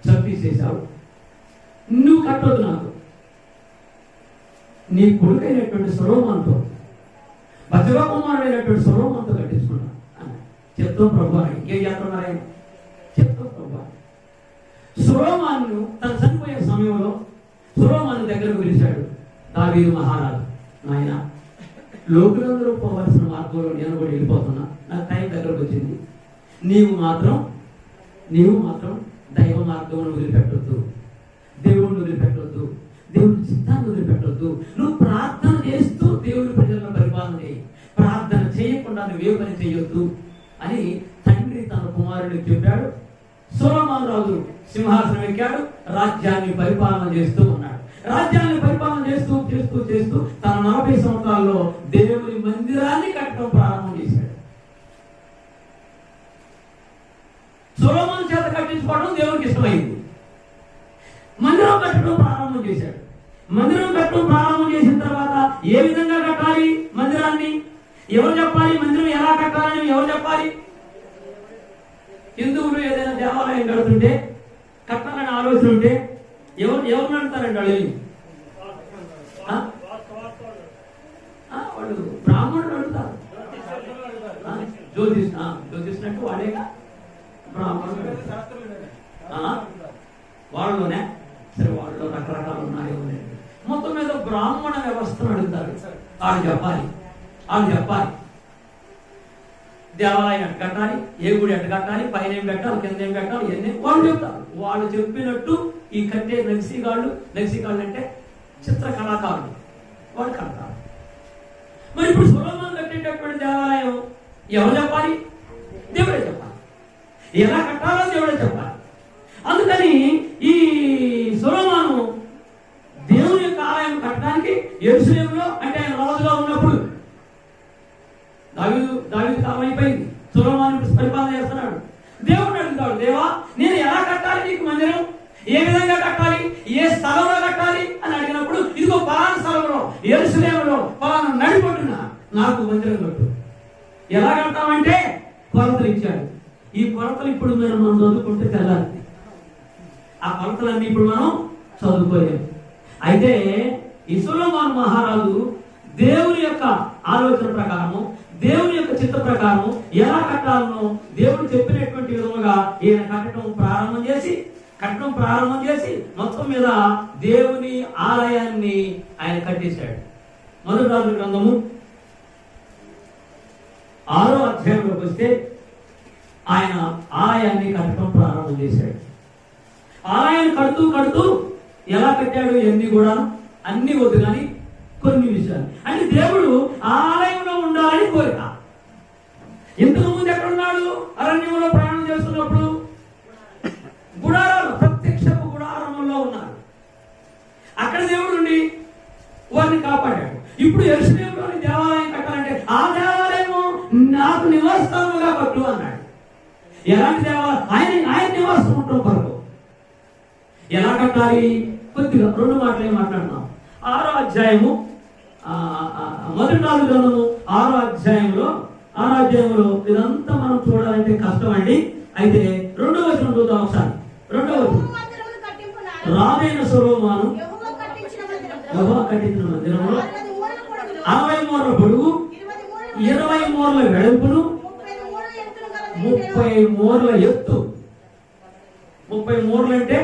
చంపేసేసావు, నువ్వు కట్టొద్దు, నాకు నీ కొడుకైనటువంటి సొలొమోనుతో, బచ్చబ కుమారుడైనటువంటి సొలొమోనుతో కట్టించుకున్నా అన్న. చెప్తాం ప్రభు, ఇంకేం చేస్తున్నారా? చెప్తాం ప్రభు. సొలొమోను తను చనిపోయే సమయంలో సొలొమోను దగ్గరకు పిలిచాడు దావీదు మహారాజు, నాయన లోకులందరూ పోవలసిన మార్గంలో నేను కూడా వెళ్ళిపోతున్నా, నాకు టైం దగ్గరకు వచ్చింది, నీవు మాత్రం దైవ మార్గం వదిలిపెట్టొద్దు, దేవుణ్ణి వదిలిపెట్టొద్దు, దేవుని చిత్తాన్ని వదిలిపెట్టొద్దు, నువ్వు ప్రార్థన చేస్తూ దేవుని ప్రజలను పరిపాలన చేయి, ప్రార్థన చేయకుండా నువ్వే పని చేయొద్దు అని తండ్రి తన కుమారుడికి చెప్పాడు. సొలొమోను రాజు సింహాసనం ఎక్కాడు, రాజ్యాన్ని పరిపాలన చేస్తూ ఉన్నాడు. రాజ్యాన్ని పరిపాలన చేస్తూ చేస్తూ చేస్తూ తన 40 సంవత్సరాల్లో దేవుని మందిరాన్ని కట్టడం ప్రారంభం చేశాడు. సొలొమోను చేత కట్టించుకోవడం దేవునికి ఇష్టమైంది. మందిరం కట్టడం ప్రారంభం చేశాడు. మందిరం కట్టడం ప్రారంభం చేసిన తర్వాత ఏ విధంగా కట్టాలి మందిరాన్ని, ఎవరు చెప్పాలి, మందిరం ఎలా కట్టాలని ఎవరు చెప్పాలి? హిందువులు ఏదైనా దేవాలయం కడుతుంటే, కట్టాలని ఆలోచన ఉంటే ఎవరు నడుతారండి? వాళ్ళు బ్రాహ్మణులు అడుగుతారు, జ్యోతిష్నట్టు వాడేగా బ్రాహ్మణులు వాళ్ళలోనే. సరే, వాళ్ళు రకరకాలు ఉన్నాయో మొత్తం మీద బ్రాహ్మణ వ్యవస్థను అడుగుతారు. వాళ్ళు చెప్పాలి దేవాలయం ఎట్టు కట్టాలి, ఏ గుడి ఎట్టు కట్టాలి, పైన ఏం పెట్టాలి, కింద ఏం పెట్టాలి, ఇవన్నీ వాళ్ళు చెప్తారు. వాళ్ళు చెప్పినట్టు ఈ కట్టే నక్సీగాళ్ళు అంటే చిత్ర కళాకారులు, వాడు కడతాడు. మరి ఇప్పుడు సొలొమోను కట్టేటటువంటి దేవాలయం ఎవరు చెప్పాలి? దేవుడే చెప్పాలి. ఎలా కట్టాలో దేవుడే చెప్పాలి. అందుకని ఈ సొలొమోను దేవుని యొక్క ఆలయం కట్టడానికి యెరూషలేములో, అంటే ఆయన రాజుగా ఉన్నప్పుడు, దావీదు కాలం అయిపోయింది, సొలొమోను పరిపాలన చేస్తున్నాడు. దేవుడు అడుగుతాడు, దేవా నేను ఎలా కట్టాలి నీకు మందిరం, ఏ విధంగా కట్టాలి, ఏ స్థలంలో కట్టాలి అని అడిగినప్పుడు, ఇదిగో పలానా స్థలంలో యెరూషలేములో పలానా నడిపొట్టున నాకు మందిరం కట్టు. ఎలా కడతామంటే కొలతలు ఇచ్చాడు. ఈ కొలతలు ఇప్పుడు మనం చదువుకుంటే తెల్లాలి. ఆ కొలతలన్నీ ఇప్పుడు మనం చదువుకోలేము. అయితే ఈ సొలొమోను మహారాజు దేవుని యొక్క ఆలోచన ప్రకారము, దేవుని యొక్క చిత్త ప్రకారం ఎలా కట్టాలనో దేవుడు చెప్పినటువంటి విధముగా ఈయన కట్టడం ప్రారంభం చేసి మొత్తం మీద దేవుని ఆలయాన్ని ఆయన కట్టేశాడు. మొదటి రాజుల గ్రంథము 6వ అధ్యాయంలోకి వస్తే ఆయన ఆలయాన్ని కట్టడం ప్రారంభం చేశాడు. ఆలయాన్ని కడుతూ ఎలా కట్టాడు ఎన్ని కూడా అన్ని వద్దు కానీ కొన్ని విషయాలు. అంటే దేవుడు ఆలయంలో ఉండాలని కోరిక. ఇంతకు ముందు ఎక్కడున్నాడు? అరణ్యంలో ప్రయాణం చేస్తున్నప్పుడు గుడారాలు, ప్రత్యక్షపు గుడారంలో ఉన్నారు. అక్కడ దేవుడు ఉండి వారిని కాపాడాడు. ఇప్పుడు యెరూషలేములోని దేవాలయం కట్టాలంటే ఆ దేవాలయము నాకు నివాసముగా కట్టు అన్నాడు. ఎలాంటి దేవాలయం? ఆయన నివాసం ఉండటం కొరకు ఎలా కట్టాలి? కొద్దిగా 2 మాటలే మాట్లాడుతున్నాం. 6వ అధ్యాయము, మొదటి రాజుల గ్రంథము 6వ అధ్యాయంలో ఇదంతా మనం చూడాలంటే కష్టం అండి. అయితే 2వ వచనం చూద్దాం ఒకసారి. 2వ వచనం, రాజైన సొలొమోను యెహోవా కట్టించిన మందిరములో 60 మూరల పొడుగు, 20 మూరల వెడల్పును, 30 మూరల ఎత్తు. 30 మూరలు అంటే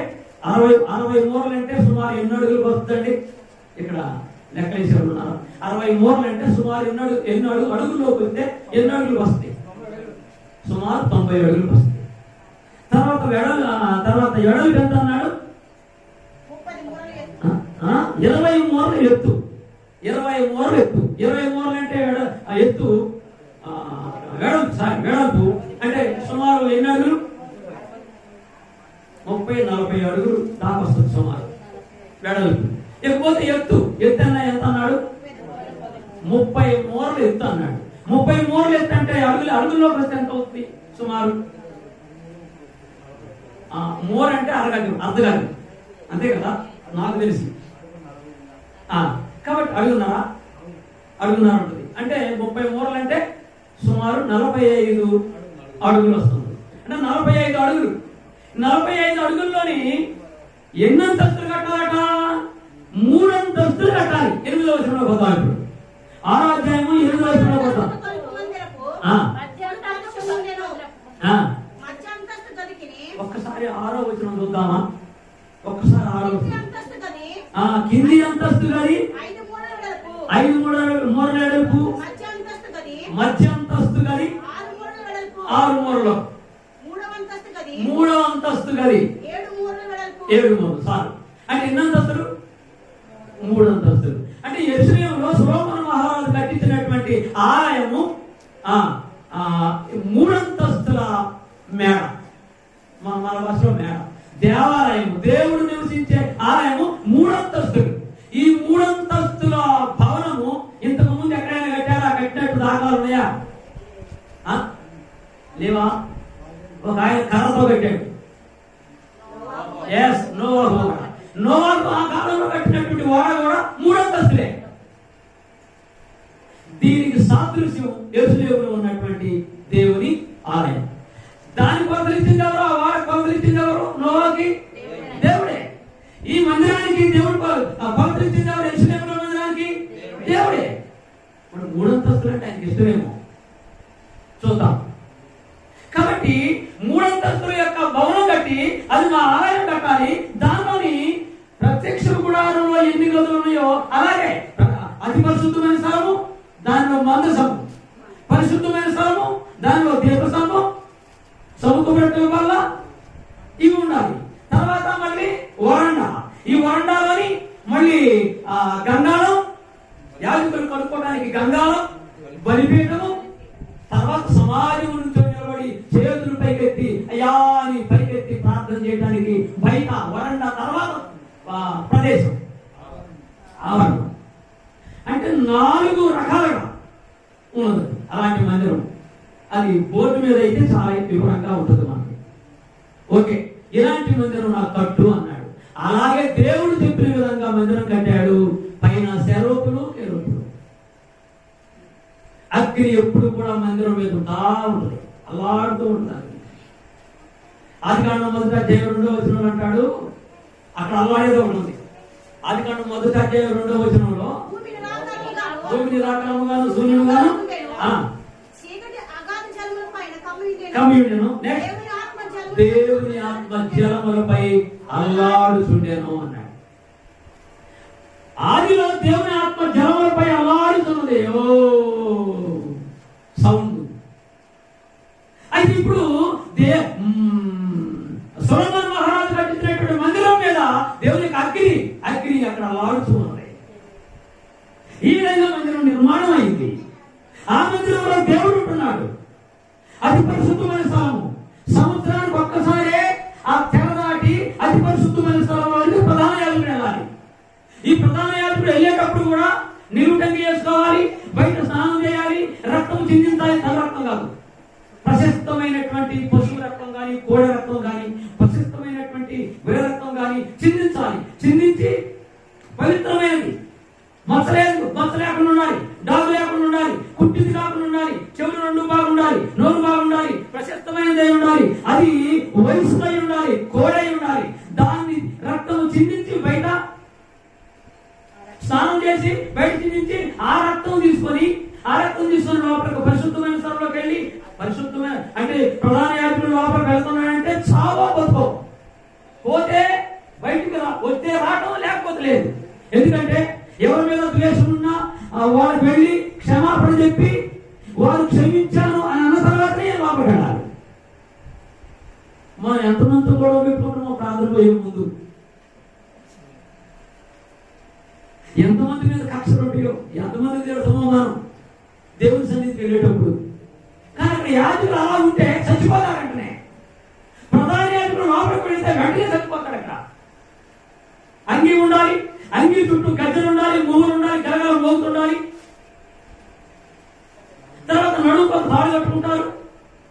60 మూరలు అంటే సుమారు ఎన్ని అడుగులు వస్తుందండి? ఇక్కడ లెక్కలేసారు ఉన్నారు. 60 మూరలు అంటే సుమారు ఎన్ని అడుగుల్లోకి వస్తే ఎన్ని అడుగులు వస్తాయి? సుమారు 90 అడుగులు వస్తాయి. తర్వాత ఎడలు ఎంత అన్నాడు? 20 మూరల ఎత్తు. 20 మూరల ఎత్తు. 20 మూరలు అంటే ఎత్తు వెడల్పు అంటే సుమారు ఎన్ని అడుగులు? 30-40 అడుగులు దాకా వస్తుంది సుమారు వెడల్పు. ఇకపోతే ఎత్తు ఎంత అన్నాడు? 30 మూరలు ఎత్తు అన్నాడు. 30 మూరలు ఎత్తు అంటే అడుగుల్లోకి వస్తే ఎంత అవుతుంది సుమారు? మూర అంటే అర్ధగజం అంతే కదా, నాకు తెలిసి. కాబట్టి అడుగున్నారా ఉంటుంది. అంటే 30 మూరలు అంటే సుమారు 45 అడుగులు వస్తుంది. అంటే 45 అడుగులు. 45 అడుగుల్లోని ఎన్ని అంతస్తులు కట్టాలట? 3 అంతస్తులు కట్టాలి. 8వ వచనంలో పోతాం. ఇప్పుడు 6వ అధ్యాయము 8వ వచనంలో పోతాం. ఒక్కసారి 6వ వచనం చూద్దామా? ఒక్కసారి 6వ వచనం. కింది అంతస్తు గది 5 మూరల వెడల్పు, మధ్య అంతస్తు గది 6 మూరలు, 3వ అంతస్తు గది 7 మూరలు. సార్ అంటే ఎన్ని అంతస్తులు? 3 అంతస్తులు. అంటే యెరూషలేములో సొలొమోను మహారాజు కట్టించినటువంటి ఆలయము 3 అంతస్తుల మేడ, మన భాషలో మేడ. దేవాలయము, దేవుడు నివసించే ఆలయము 3 అంతస్తులు. ఈ 3 అంతస్తుల భవనము ఇంతకు ముందు ఎక్కడైనా కట్టారా? కట్టినట్టు దాఖలాలు ఉన్నాయా? లేవా? ఒక ఆయన కర్రతో కట్టాడు. నోవాహు ఆ కాలంలో కట్టినటువంటి ఓడ కూడా 3 అంతస్తులే. దీనికి సాదృశ్యం యెరూషలేములో ఉన్నటువంటి దేవుని ఆలయం. దాని కొలతలిచ్చింది ఎవరు? ఆ వాడ కొలతలిచ్చింది ఎవరు? నోవాహుకి దేవుడే. ఈ మందిరానికి దేవుడు కొలతలిచ్చింది ఎవరు? యెరూషలేములో మందిరానికి దేవుడే. ఇప్పుడు 3 అంతస్తులు అంటే ఆయనకి ఇష్టమేమో, చూద్దాం. కాబట్టి 3 అంతస్తుల యొక్క భవనం కట్టి అది మా ఆలయం కట్టాలి. దానిలోని ప్రత్యక్ష గుడారంలో ఎన్ని గదులు ఉన్నాయో అలాగే అతి పరిశుద్ధమైన స్థలము, దానిలో మందసము, పరిశుద్ధమైన స్థలము, దానిలో దీపస్తంభం, సముఖ పెట్టెల వల్ల ఇవి ఉండాలి. తర్వాత మళ్ళీ వరండా, ఈ వరండాలోని మళ్ళీ గంగాళం, యాజకులు కడుక్కోవడానికి గంగాళం, బలిపీఠము, తర్వాత సమాజం నుంచి నిలబడి చేతులు పైకెత్తి అయ్యా అని పైకెత్తి ప్రార్థన చేయడానికి బయట వరండా, తర్వాత ప్రదేశం ఆవరణం. అంటే 4 రకాలుగా ఉన్నది అలాంటి మందిరం. అది బోర్డు మీద అయితే చాలా వివరంగా ఉంటుంది మనకి. ఓకే, ఇలాంటి మందిరం నాకు కట్టు అన్నాడు. అలాగే దేవుడు చెప్పిన విధంగా మందిరం కట్టాడు. పైన శరూపులు, కెరూపులు, అగ్ని ఎప్పుడు కూడా మందిరం మీద ఉంటా ఉంటుంది, అలాడుతూ ఉంటుంది. ఆదికాండం 1:2 అంటాడు, అక్కడ అల్లాడేదో ఉంటుంది. ఆదికాండం 1:2 భూమిని రాకముగాను శూన్యముగాను కమ్యూనిను, దేవుని ఆత్మ జలములపై అల్లాడుచుండెను అన్నాడు. ఆదిలో దేవుని ఆత్మ జలములపై అల్లాడుతున్నది. ఓ సౌండ్. అయితే ఇప్పుడు సొలొమోను మహారాజు కట్టించినటువంటి మందిరం మీద దేవునికి అగ్ని అక్కడ అల్లాడుతూ ఉన్నది. ఈ విధంగా మందిరం నిర్మాణం అయింది. ఆ మందిరంలో దేవుడు ఉంటున్నాడు. అతి పరిశుద్ధమైన స్థలము. సంవత్సరానికి ఒక్కసారే ఆ తెర దాటి అతి పరిశుద్ధమైన స్థలంలో ప్రధాన యాజకుడు వెళ్ళాలి. ఈ ప్రధాన యాజకుడు వెళ్ళేటప్పుడు కూడా నిలువుటంగి చేసుకోవాలి, బయట స్నానం చేయాలి, రక్తం చిందించాలి. తన రక్తం కాదు, ప్రశస్తమైనటువంటి పశువు రక్తం కానీ, కోడి రక్తం కానీ, ప్రశస్తమైనటువంటి వేరే రక్తం కానీ చిందించాలి. చిందించి పవిత్రమైనది, మచ్చ లేకుండా ఉండాలి, డాగు లేకుండా ఉండాలి, కుట్టింది కాకుండా ఉండాలి, చెవులు 2 బాగుండాలి, నోరు బాగుండాలి, ప్రశస్తమైనదై ఉండాలి, అది వయసుపై ఉండాలి, కోడై ఉండాలి. దాన్ని రక్తం చిందించి బయట స్నానం చేసి బయట చిందించి ఆ రక్తం తీసుకొని లోపలికి పరిశుద్ధమైన స్థలంలోకి వెళ్ళి, పరిశుద్ధమైన అంటే ప్రధాన యాజకుడు లోపలికి వెళ్తున్నాడంటే చావో బతుకో, పోతే బయటికి వస్తే రావటం, లేకపోతే లేదు. ఎందుకంటే ఎవరి మీద ద్వేషం ఉన్నా వారికి వెళ్ళి క్షమాపణ చెప్పి వారు క్షమించాను అని అన్న తర్వాతనే లోపలికి వెళ్ళాలి. మనం ఎంతమంది గొడవ పెట్టుకుంటున్నామో ప్రార్థన పోయే ముందు, ఎంతమంది మీద కక్షలు ఉంటాయో, ఎంతమంది తిడతామో మనం దేవుని సన్నిధికి వెళ్ళేటప్పుడు. కానీ అక్కడ యాజకులు అలా ఉంటే చచ్చిపోతారంటనే. ప్రధాన యాజకులు లోపలికి వెళ్తే వెంటనే చచ్చిపోతాడు. అక్కడ అంగీ ఉండాలి, అంగీ చుట్టూ గజ్జలు ఉండాలి, మువ్వులు ఉండాలి, గలగల మోగుతుండాలి. తర్వాత నడుము తాడు కట్టుకుంటారు.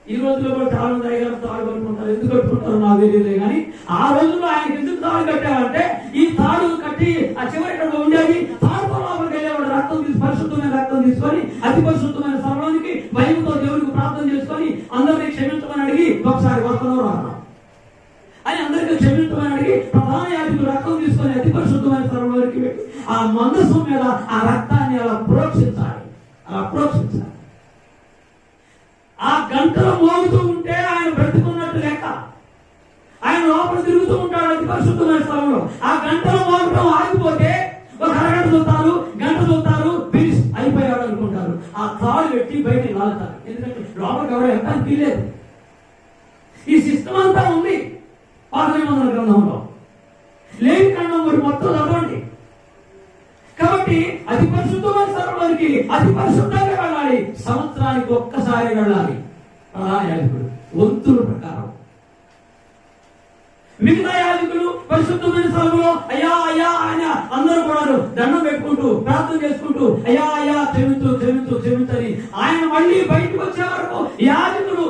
ఈ రోజుల్లో కూడా చాలా మంది అయ్యారు తాడు కట్టుకుంటారు. ఎందుకు కట్టుకుంటారు నాకు తెలియదు. కానీ ఆ రోజుల్లో ఆయనకి ఎందుకు తాడు కట్టారంటే, ఈ తాడు కట్టి ఆ చివరి ఇక్కడ ఉండేది, తాడుతో లోపలికి వెళ్ళేవాడు. రక్తం పరిశుద్ధమైన రక్తం తీసుకొని అతి పరిశుద్ధమైన స్థలంలోనికి భయంతో దేవుడికి ప్రార్థన చేసుకొని అందరినీ క్షమించమని అడిగి, ఒకసారి వస్తున్నావు రాను అని అందరికీ క్షమించమని అడిగి, ప్రధాన యాజకుడు రక్తం తీసుకొని అతి పరిశుద్ధమైన స్థలంలోకి పెట్టి ఆ మందసం మీద ఆ రక్తాన్ని అలా ప్రోక్షించాలి. ఆ గంటలు మోగుతూ ఉంటే ఆయన బ్రతుకున్నట్టు లెక్క. ఆయన లోపల తిరుగుతూ ఉంటాడు అతి పరిశుద్ధమైన స్థలంలో. ఆ గంటలు మోగటం ఆగిపోతే ఒక అరగంట చూస్తారు, గంట చూస్తారు, ఫినిష్ అయిపోయాడు అనుకుంటారు. ఆ తాడు పెట్టి బయటికి లాగుతారు. ఎందుకంటే లోపలికి ఎవరు ఎక్కడానికి వీల్లేదు. ఈ సిస్టమ్ అంతా ఉంది పాత నిబంధన గ్రంథంలో. లేవి ఖండం మరి మొత్తం చదవండి. కాబట్టి అతి పరిశుద్ధమైన స్థలంలోనికి అతి పరిశుద్ధంగా వెళ్ళాలి. సంవత్సరానికి ఒక్కసారి వెళ్ళాలి ప్రధాన యాజకుడు వంతుల ప్రకారం. మిగతా యాజకులు పరిశుద్ధమైన స్థలంలో అయ్యా అయ్యా ఆయన అందరూ కూడా దండం పెట్టుకుంటూ ప్రార్థన చేసుకుంటూ అయ్యా అయ్యా క్షమించని ఆయన మళ్ళీ బయటకు వచ్చే వరకు యాజకులు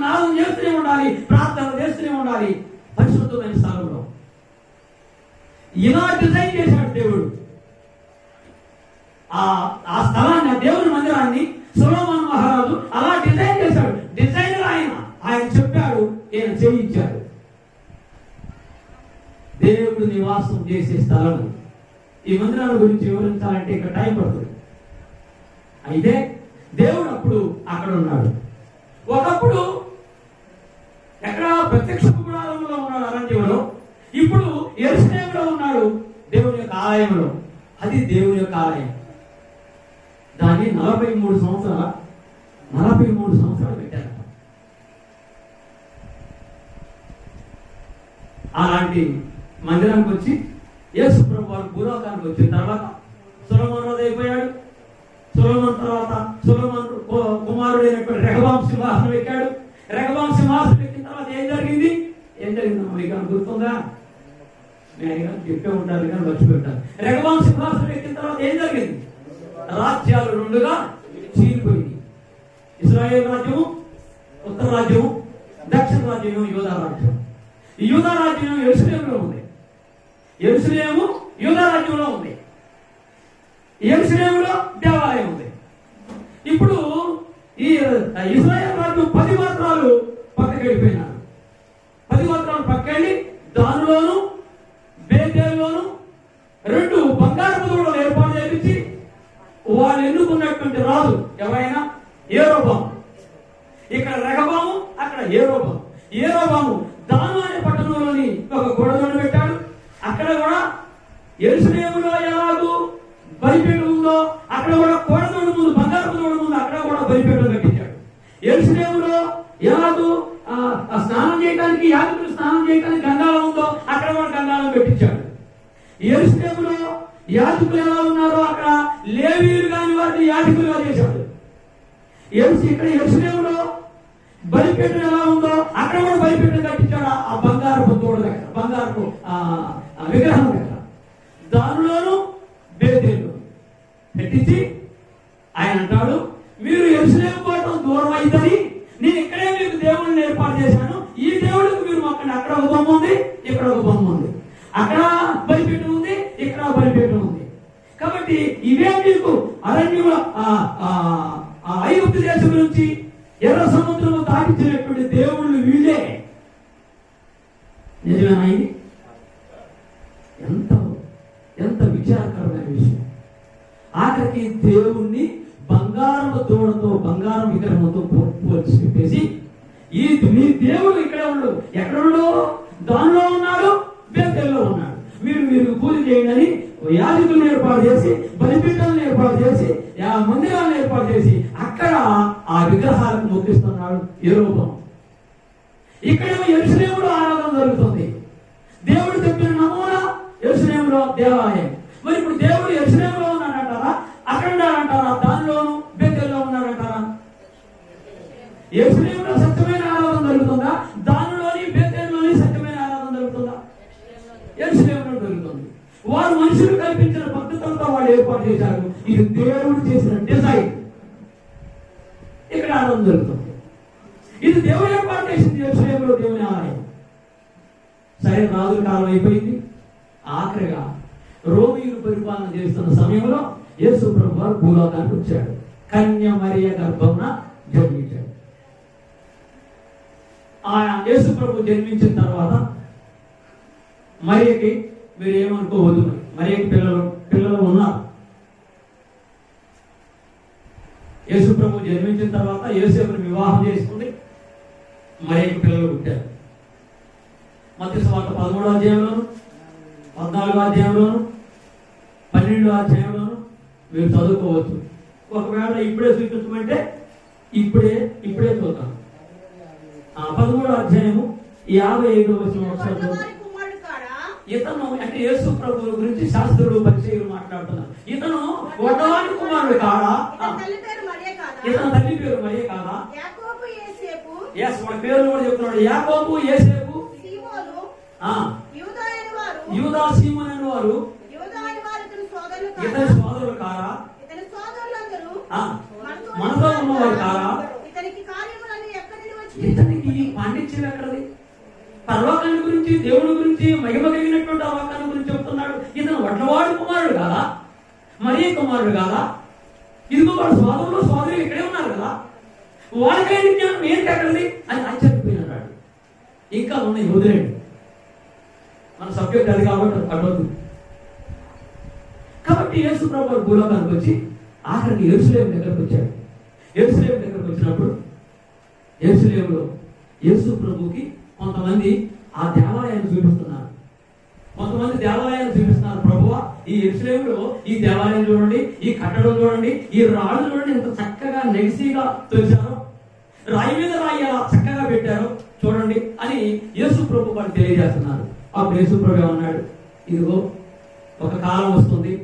నాదం చేస్తూనే ఉండాలి, ప్రార్థన చేస్తూనే ఉండాలి పరిశుద్ధమైన స్థలంలో. ఇలా డిజైన్ చేశాడు దేవుడు ఆ స్థలాన్ని, దేవుని మందిరాన్ని. సొలొమోను మహారాజు అలా డిజైన్ చేశాడు. డిజైనర్ ఆయన చెప్పాడు, ఈయన చేయించాడు. దేవుడు నివాసం చేసే స్థలం. ఈ మందిరాల గురించి వివరించాలంటే ఇక్కడ టైం పడుతుంది. అయితే దేవుడు అప్పుడు అక్కడ ఉన్నాడు. ఒకప్పుడు ఎక్కడ ప్రత్యక్ష గుడారంలో ఉన్నాడు అరణ్యంలో. ఇప్పుడు యెరూషలేములో ఉన్నాడు దేవుని యొక్క ఆలయంలో. అది దేవుని యొక్క ఆలయం. దాన్ని 43 సంవత్సరాలు పెట్టారు. అలాంటి మందిరానికి వచ్చి యేసు ప్రభు వారు భూలోకానికి వచ్చిన తర్వాత సొలొమోను రాజు అయిపోయాడు. సొలొమోను తర్వాత సొలొమోను కుమారుడైనటువంటి రెహబాము సింహాసనం ఎక్కాడు. రెహబాము సింహాసనం ఎక్కిన తర్వాత ఏం జరిగింది మీకు గుర్తుందా? నేను చెప్పే ఉంటారు కానీ మర్చిపోతారు. రెహబాము సింహాసనం ఎక్కిన తర్వాత ఏం జరిగింది? రాజ్యాలు రెండుగా చీలిపోయింది. ఇశ్రాయేలు రాజ్యము, ఉత్తర రాజ్యము, దక్షిణ రాజ్యము, యూదా రాజ్యం. ఈ యూదా రాజ్యం యెరూషలేములో ఉంది. యెరూషలేము యూదా రాజ్యంలో ఉంది. యెరూషలేములో దేవాలయం ఉంది. ఇప్పుడు ఈ ఇశ్రాయేలు రాజ్యం 10 గోత్రాలు పక్కకి వెళ్ళిపోయినారు. 10 గోత్రాలు పక్కకెళ్ళి దానిలోను బేతేలులోను 2 బంగారపు దూడలు ఏర్పాటు చేయించి వాళ్ళు ఎన్నుకున్నటువంటి రాజు ఎవరైనా యెరోబాము. ఇక్కడ రెహబాము, అక్కడ యెరోబాము. యెరోబాము దాను అనే పట్టణంలోని ఒక గొడవను పెట్టాడు. అక్కడ కూడా యెరూషలేములో ఎలాగూ బలిపీఠం ఉందో అక్కడ కూడా కోడదోడు ముందు, బంగారపు దూడ ముందు అక్కడ కూడా బలిపీఠం కట్టించాడు. యెరూషలేములో ఎలాగూ స్నానం చేయడానికి, యాజకులు స్నానం చేయడానికి గంగాళం ఉందో అక్కడ కూడా గంగాళం పెట్టించాడు. యెరూషలేములో యాజకులు ఎలా ఉన్నారో అక్కడ లేవీయులు కాని వారిని యాజకులుగా చేశాడు. ఇక్కడ యెరూషలేములో బలిపీఠం ఎలా ఉందో అక్కడ కూడా బలిపీఠం కట్టించాడు. ఆ బంగారపు దూడ దగ్గర, బంగారపు విగ్రహం దగ్గర, దానిలోను బేతేలు పెట్టించి ఆయన అంటాడు, మీరు యెరూషలేము పోవటం దూరం అయితని నేను ఇక్కడే మీకు దేవుడిని ఏర్పాటు చేశాను. ఈ దేవుడికి మీరు మొక్కండి. అక్కడ ఒక బొమ్మ ఉంది, ఇక్కడ ఒక బొమ్మ ఉంది. అక్కడ బలిపీఠం ఉంది, ఇక్కడ బలిపీఠం ఉంది. కాబట్టి ఇవే మీకు అరణ్యంలో ఐగుప్తు దేశం నుంచి ఎర్ర సముద్రము దాటించినటువంటి దేవుళ్ళు వీళ్ళే. నిజమేనా? ఇది ఎంత విచారకరమైన విషయం. ఆఖరికి దేవుణ్ణి బంగారపు దూడతో, బంగారం విగ్రహంతో పోల్చి చెప్పేసి మీ దేవుడు ఇక్కడే ఉన్నాడు. ఎక్కడ ఉన్నాడు? దానిలో ఉన్నాడు, బేతేలులో ఉన్నాడు. మీరు పూజ చేయండి అని యాజకులను ఏర్పాటు చేసి, బలిపీఠాలను ఏర్పాటు చేసి, మందిరాలను ఏర్పాటు చేసి అక్కడ ఆ విగ్రహాలకు మొక్కిస్తున్నాడు యెరోబాము. ఇక్కడేమో యెరూషలేములో ఆరాధన జరుగుతుంది. దేవుడు చెప్పిన నమూనా యెరూషలేములో దేవాలయం. మరి ఇప్పుడు దేవుడు యెరూషలేములో ఉన్నాడంటారా, అక్కడ ఉన్నాడంటారా, దానిలోను బేతేలులో ఉన్నాడంటారా? యెరూషలేములో సత్యమైన ఆరాధన జరుగుతుందా? దానిలోని బేతేలులోని సత్యమైన ఆరాధన జరుగుతుందా? యెరూషలేములో జరుగుతుంది. వారు మనుషులు కల్పించిన పద్ధతులతో వాళ్ళు ఏర్పాటు చేశారు. ఇది దేవుడు చేసిన డిజైన్. ఇక్కడ ఆరాధన జరుగుతుంది. ఇది దేవుడు ఏర్పాటు చేసింది. యెరూషలేములో దేవుని ఆలయం. సరే, రాజుల కాలం అయిపోయింది. ఆఖరిగా రోమీయులు పరిపాలన చేస్తున్న సమయంలో యేసు ప్రభు వారు భూలోకానికి వచ్చాడు. కన్య మరియ గర్భమున జన్మించాడు. ఆ యేసు ప్రభు జన్మించిన తర్వాత మరియకి, మీరు ఏమనుకోవద్దు, మరియకి పిల్లలు ఉన్నారు. యేసు ప్రభు జన్మించిన తర్వాత యోసేపుని వివాహం చేసుకుంది. మరియకి పిల్లలు పుట్టారు. మత్తయి సువార్త 13వ అధ్యాయంలోను, 14వ అధ్యాయంలోను, 12వ అధ్యాయంలోను మీరు చదువుకోవచ్చు. ఒకవేళ ఇప్పుడే చూపించమంటే ఇప్పుడే చూద్దాం. 13వ అధ్యాయము 55వ వచనం ఒకసారి. ఇతను అంటే యేసు ప్రభు గురించి శాస్త్రులు పరిచయులు మాట్లాడుతున్నారు. ఇతను వడ్డవాని కుమారుడు కాడా? ఇతని తల్లి పేరు మరియ కాదా? వాడి పేరు కూడా చెప్తున్నాడు. యాకోబు, యేసేపు, యూదా, సీమోను అనే వారు ఇతని సోదరులు కారా? మనతో ఉన్నవారు కారా? ఇతనికి పాండిత్యం ఎక్కడది? పరలోకాన్ని గురించి, దేవుడి గురించి, మహిమ కలిగినటువంటి ఆ వాక్యాన్ని గురించి చెప్తున్నాడు. ఇతను వడ్లవాడి కుమారుడు కాదా? మరియ కుమారుడు కాదా? ఇదిగో వాడు సోదరులు సోదరులు ఇక్కడే ఉన్నారు కదా, వాళ్ళకైన జ్ఞానం ఏంటి ఎక్కడది అని ఆశ్చర్యపోయినాడు. ఇంకా ఉన్నాయి, వదిలేండి, మన సబ్జెక్ట్ అది కాబట్టి అడవద్దు. కాబట్టి యేసు ప్రభు భూలోకానికి వచ్చి ఆఖరికి యెరూషలేము దగ్గరకు వచ్చాడు. యెరూషలేము దగ్గరకు వచ్చినప్పుడు యెరూషలేములో యేసు ప్రభుకి కొంతమంది ఆ దేవాలయాన్ని చూపిస్తున్నారు. ప్రభువా, ఈ యెరూషలేములో ఈ దేవాలయం చూడండి, ఈ కట్టడం చూడండి, ఈ రాళ్ళు చూడండి, ఎంత చక్కగా నెగిసిగా తోశారో, రాయి మీద రాయి అలా చక్కగా పెట్టారో చూడండి అని యేసు ప్రభు వాడు తెలియజేస్తున్నారు. అప్పుడు యేసు ప్రభు ఏమన్నాడు, ఇదిగో ఒక కాలం వస్తుంది,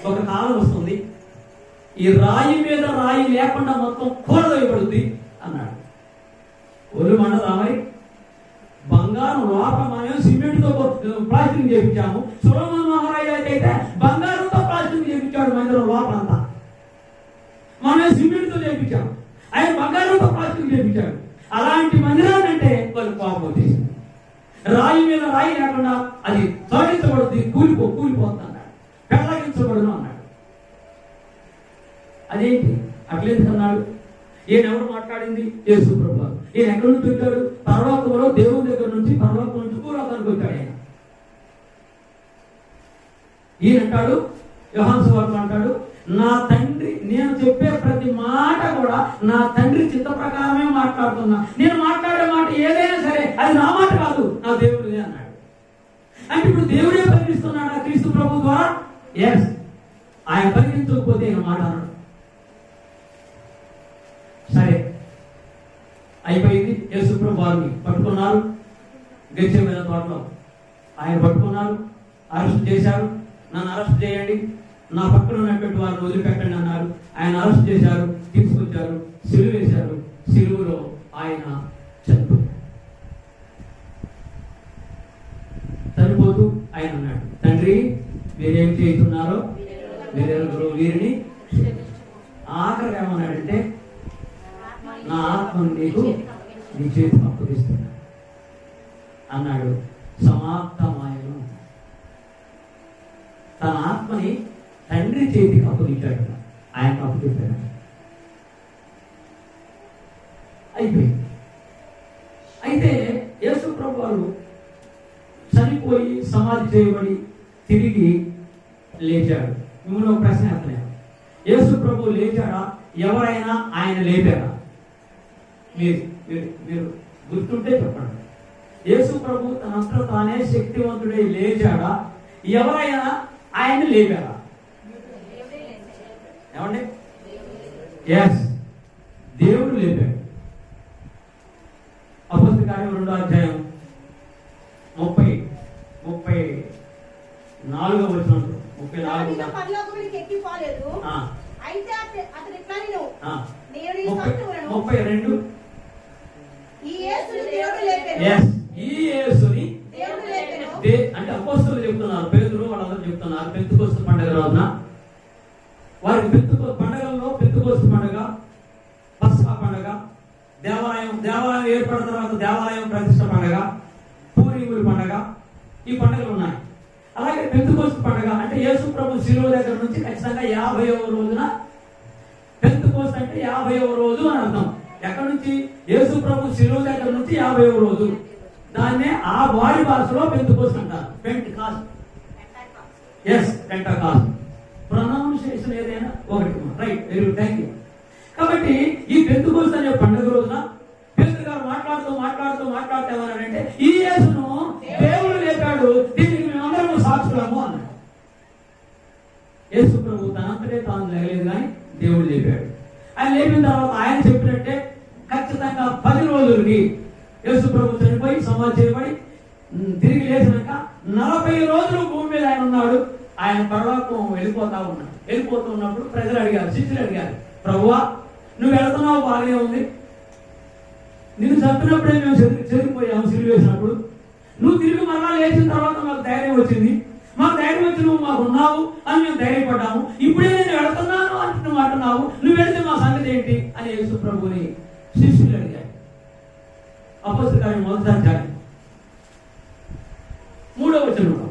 ఒక కాలం వస్తుంది, ఈ రాయి మీద రాయి లేకుండా మొత్తం కూలదోయబడుద్ది అన్నాడు. ఒళ్ళు మండదా మరి? బంగారం లోపల మనం సిమెంట్తో ప్లాస్టింగ్ చేయించాము. సొలొమోను మహారాజు అయితే బంగారంతో ప్లాస్టింగ్ చేయించాడు మందిరం లోపలంతా. మనం సిమెంట్తో చేయించాము, ఆయన బంగారంతో ప్లాస్టింగ్ చేయించాడు. అలాంటి మందిరాన్ని అంటే వాళ్ళు కోపం వచ్చేసింది. రాయి మీద రాయి లేకుండా అది తొలగించబడుద్ది, కూలిపోతుంది అన్నాడు, పెళ్ళగించబడును అన్నాడు. అదేంటి అట్లేందుకు అన్నాడు? ఈయన ఎవరు మాట్లాడింది? యేసు ప్రభువు. ఈయన ఎక్కడి నుంచి వచ్చాడు? పరలోకంలో దేవుని దగ్గర నుంచి, పరలోకం నుంచి భూలోకానికి వచ్చాడు ఆయన. ఈయన అంటాడు, యోహాను సువార్త అంటాడు, నా తండ్రి, నేను చెప్పే ప్రతి మాట కూడా నా తండ్రి చిత్త ప్రకారమే మాట్లాడుతున్నా. నేను మాట్లాడే మాట ఏదైనా సరే అది నా మాట కాదు, నా దేవుడిదే అన్నాడు. అంటే ఇప్పుడు దేవుడే పరిగణిస్తున్నాడు ఆ క్రీస్తు ప్రభు ద్వారా. ఎస్, ఆయన పరిగణించకపోతే ఈయన మాట అన్నాడు. సరే అయిపోయింది. యేసు ప్రభు వారిని పట్టుకున్నారు, గెత్సేమనే తోటలో ఆయన పట్టుకున్నారు, అరెస్ట్ చేశారు. నన్ను అరెస్ట్ చేయండి, నా పక్కన ఉన్నటువంటి వారిని వదిలిపెట్టండి అన్నారు. ఆయన అరెస్ట్ చేశారు, తీసుకొచ్చారు, సిలువ వేశారు. సిలువలో ఆయన చనిపోతూ ఆయన అన్నాడు, తండ్రి మీరేం చేస్తున్నారో మీరెవరు వీరిని. ఆఖరి ఏమన్నాడంటే, నా ఆత్మను నీకు నీ చేతికి అప్పగిస్తున్నా అన్నాడు. సమాప్తమాయను. తన ఆత్మని తండ్రి చేతికి అప్పగించాడు, ఆయనకు అప్పగించాడు. అయిపోయింది. అయితే యేసు ప్రభు వారు చనిపోయి సమాధి చేయబడి తిరిగి లేచాడు. మిమ్మల్ని ఒక ప్రశ్న వేస్తున్నాను, యేసు ప్రభు లేచాడా? ఎవరైనా ఆయన లేపారా? మీరు గుర్తుంటే చెప్పండి. యేసు ప్రభు తనంతా తానే శక్తివంతుడై లేచాడా? ఎవరైనా ఆయన లేపారా? ఏమండి? ఎస్, దేవుడు లేపాడు. అపోస్తల కార్యం 2వ అధ్యాయం 34వ వచనం 32 అంటే అపోస్తలులు చెప్తున్నారు, పేతురు వాళ్ళందరూ చెప్తున్నారు. పెంతెకోస్తు పండుగ రోజున వారికి పండుగల్లో పెంతెకోస్తు పండుగ, పస్కా పండుగ, దేవాలయం ఏర్పడిన తర్వాత దేవాలయం ప్రతిష్ట పండుగ, పూరీముల పండుగ, ఈ పండుగలు ఉన్నాయి. అలాగే పెంతెకోస్తు పండుగ అంటే యేసు ప్రభు శిలువ దగ్గర నుంచి ఖచ్చితంగా 50వ రోజున, పెంతెకోస్తు అంటే 50వ రోజు అని అర్థం. ఎక్కడి నుంచి? యేసు ప్రభు శిలువ దగ్గర నుంచి 50వ రోజు. దాన్నే ఆ వారి భాషలో పెంతెకోస్తు అంటారు. పెంటెకాస్ట్. ఎస్, పెంటెకాస్ట్. ప్రొనౌన్సియేషన్ ఏదైనా ఒకటి. Right, very good, thank you. కాబట్టి ఈ పెంతెకోస్తు అనే పండుగ రోజున పేతురు గారు మాట్లాడుతూ ఏమన్నాడంటే, ఈ యేసును దేవుడు లేపాడు, దీనికి మేమందరము సాక్షులము అన్నాడు. యేసు ప్రభు తనంతటే తాను లేగలేదు కానీ దేవుడు లేపాడు. ఆయన లేపిన తర్వాత ఆయన చెప్పినట్టే ఖచ్చితంగా 10 రోజులకి యేసు ప్రభు చనిపోయి సమాధి చేయబడి తిరిగి లేచినాక 40 రోజులు భూమి మీద ఆయన ఉన్నాడు. ఆయన పరలోకం వెళ్ళిపోతూ ఉన్నప్పుడు ప్రజలు అడిగారు, శిష్యులు అడిగారు, ప్రభువా నువ్వు వెళుతున్నావు, బాగానే ఉంది, నిన్ను చంపినప్పుడే మేము చెదిరిపోయాము సిలువ వేసినప్పుడు, నువ్వు తిరిగి మరలా లేచిన తర్వాత మాకు ధైర్యం వచ్చింది, మాకు ధైర్యం వచ్చి నువ్వు మాకు ఉన్నావు అని మేము ధైర్యపడ్డాము, ఇప్పుడే నేను వెళుతున్నాను అంటే నువ్వు అంటున్నావు, నువ్వు వెళితే మా సంగతి ఏంటి అని యేసు ప్రభుని శిష్యులు అడిగారు. అపోస్తల కార్యం 1వ అధ్యాయం 3వ వచనంలో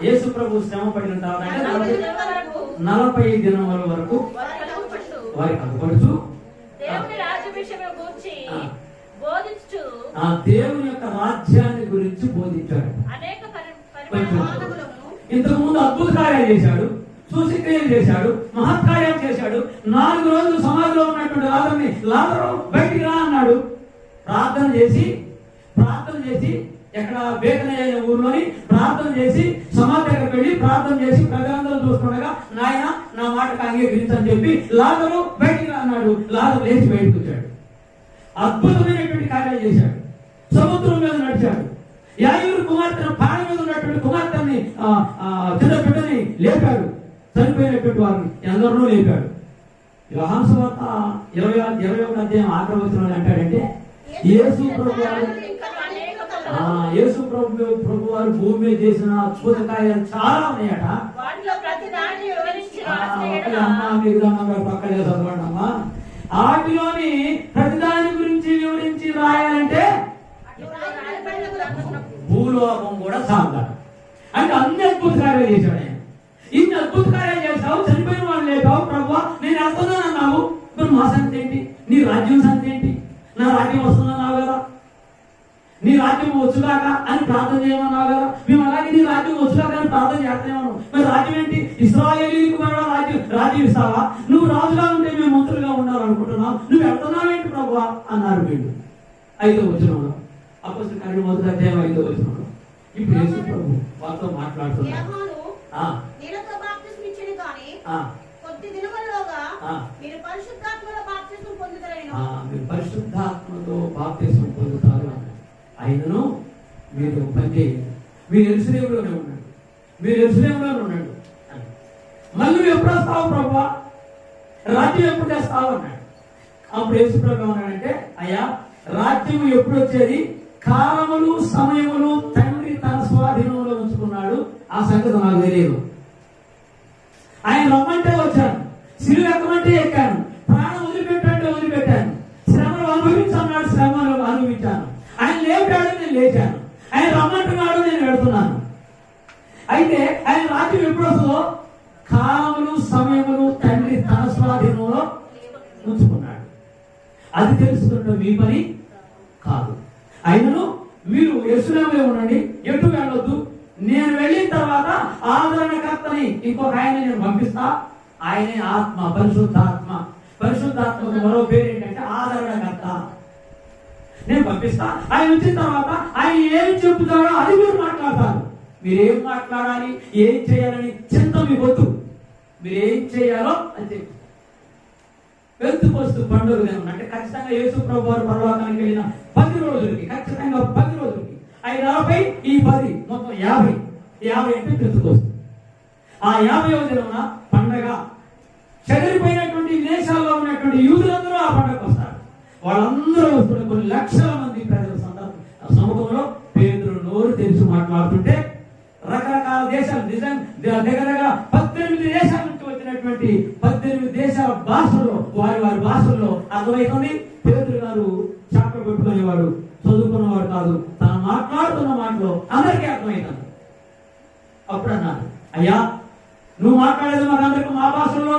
యేసు ప్రభు శ్రమ పడిన తర్వాత 40 దినముల వరకు వారికి అగుపడుచు దేవుని యొక్క రాజ్యాన్ని గురించి బోధించాడు. ఇంతకు ముందు అద్భుత కార్యాలు చేశాడు, సూచక్రియలు చేశాడు, మహత్కార్యాలు చేశాడు. 4 రోజులు సమాధిలో ఉన్నటువంటి లాజరు బయటికి రా అన్నాడు. ప్రార్థన చేసి ఎక్కడ బేతనియ అనే ఊర్లోని ప్రార్థన చేసి సమాధి దగ్గరికి వెళ్ళి ప్రార్థన చేసి ప్రజలందరూ చూస్తుండగా, నాయన నా మాటకు అంగీకరించని చెప్పి లాజరు బయటికి రా అన్నాడు. లాజరు లేచి బయటకు వచ్చాడు. అద్భుతమైనటువంటి కార్యాలు చేశాడు. సముద్రం మీద నడిచాడు. యాయూరు కుమార్తెను ప్రాణం మీద ఉన్నటువంటి కుమార్తెని చిన్న బిడ్డని లేపాడు. చనిపోయినటువంటి వారిని ఎందరినో లేపాడు. యోహాను సువార్త 21 అధ్యాయం 6వ వచనంలో అంటాడంటే యేసు ప్రభు వారు భూమి మీద చేసిన అద్భుత కార్యాలు చాలా ఉన్నాయట. పక్కనే చదవండమ్మా. వాటిలోని ప్రతిదాని గురించి వివరించి రాయాలంటే భూలోకం కూడా సాగుతాడు. అంటే అన్ని అద్భుత కార్యాలు చేశాడు ఆయన. ఇన్ని అద్భుత కార్యాలు చేశావు, చనిపోయిన వాళ్ళు లేపావు. ప్రభువా నేను వెళ్తున్నాను అన్నావు, మరి మా సంగతి ఏంటి? నీ రాజ్యం సంగతి ఏంటి? నా రాజ్యం వస్తుందన్నావు కదా, నీ రాజ్యం వచ్చుగాక అని ప్రార్థన చేయమన్నావు కదా. మేము అలాగే నీ రాజ్యం వచ్చుగాక అని ప్రార్థన చేస్తామన్నావు. మరి రాజ్యం ఏంటి? ఇశ్రాయేలీయులకు మరో రాజ్యం ఇస్తావా? నువ్వు రాజుగా ఉంటే మేము మంత్రులుగా ఉండాలనుకుంటున్నావు, నువ్వు వెళ్తున్నావేంటి ప్రభువా అన్నారు వీళ్ళు. 5వ వచనంలో, అపోస్తలుల కార్యం 1వ అధ్యాయం 5వ వచనంలో ఇప్పుడు యేసు ప్రభు వాళ్ళతో మాట్లాడుతున్నారు. మీరు పరిశుద్ధాత్మతో బాప్తిస్మం పొందుతారు అన్నారు. అయినను మీరు పని చేయండి, మీరు యెరూషలేములోనే ఉండండి, మీరు యెరూషలేములోనే ఉండండి. మళ్ళీ నువ్వు ఎప్పుడు వస్తావు ప్రభువా, రాజ్యం ఎప్పుడు చేస్తావు అన్నాడు. అప్పుడు యేసు ప్రభు ఏమన్నాడంటే, అయ్యా రాజ్యం ఎప్పుడు వచ్చేది? కాలములు సమయములు తండ్రి తన స్వాధీనంలో ఉంచుకున్నాడు. ఆ సంగతి నాకు తెలియదు. ఆయన రమ్మంటే వచ్చాను, సిలువ ఎక్కమంటే ఎక్కాను, ప్రాణం వదిలిపెట్టంటే వదిలిపెట్టాను, శ్రమలు అనుభవించన్నాడు, శ్రమలు అనుభవించాను. ఆయన లేపాడు, నేను లేచాను. ఆయన రమ్మంటున్నాడు, నేను వెళ్తున్నాను. అయితే ఆయన రాజ్యం ఎప్పుడు వస్తుందో కాలములు సమయములు తండ్రి తన స్వాధీనంలో ఉంచుకున్నాడు. అది తెలుసుకుంటాం మీ పని కాదు. అయినను మీరు యెరూషలేములో ఉండండి, ఎటు వెళ్ళొద్దు. నేను వెళ్ళిన తర్వాత ఆదరణకర్తని ఇంకొక ఆయన నేను పంపిస్తా. ఆయనే ఆత్మ, పరిశుద్ధాత్మ. పరిశుద్ధాత్మకు మరో పేరు ఏంటంటే ఆదరణకర్త. నేను పంపిస్తా. ఆయన వచ్చిన తర్వాత ఆయన ఏం చెప్తాడో అది మీరు మాట్లాడతారు. మీరేం మాట్లాడాలి, ఏం చేయాలని చింత మీ వద్దు. మీరేం చేయాలో అని చెప్పి పెంతుకొస్తూ పండుగ అంటే ఖచ్చితంగా యేసు ప్రభు వారు పరలోకానికి వెళ్ళిన 10 రోజులకి, ఖచ్చితంగా 10 రోజులకి, 40 ఈ 10 మొత్తం 50 అంటే పెంతుకొస్తూ. ఆ 50వ దినమున పండగ. చెదిరిపోయినటువంటి విదేశాల్లో ఉన్నటువంటి యూదులందరూ ఆ పండుగకు వస్తారు. వాళ్ళందరూ వస్తున్న కొన్ని లక్షల మంది ప్రజల సముఖంలో పేతురు నోరు తెరిచి మాట్లాడుతుంటే రకరకాల దేశాలు, దగ్గర 18 దేశాల నుంచి వచ్చినటువంటి 18 దేశాల భాషల్లో వారి భాషల్లో అర్థమవుతుంది. పేతురు గారు చాపలు పెట్టుకునేవాడు, చదువుకున్నవాడు కాదు. తను మాట్లాడుతున్న మాటలో అందరికీ అర్థమవుతుంది. అప్పుడు అన్నారు, అయ్యా నువ్వు మాట్లాడేది మాకు అందరికి మా భాషలో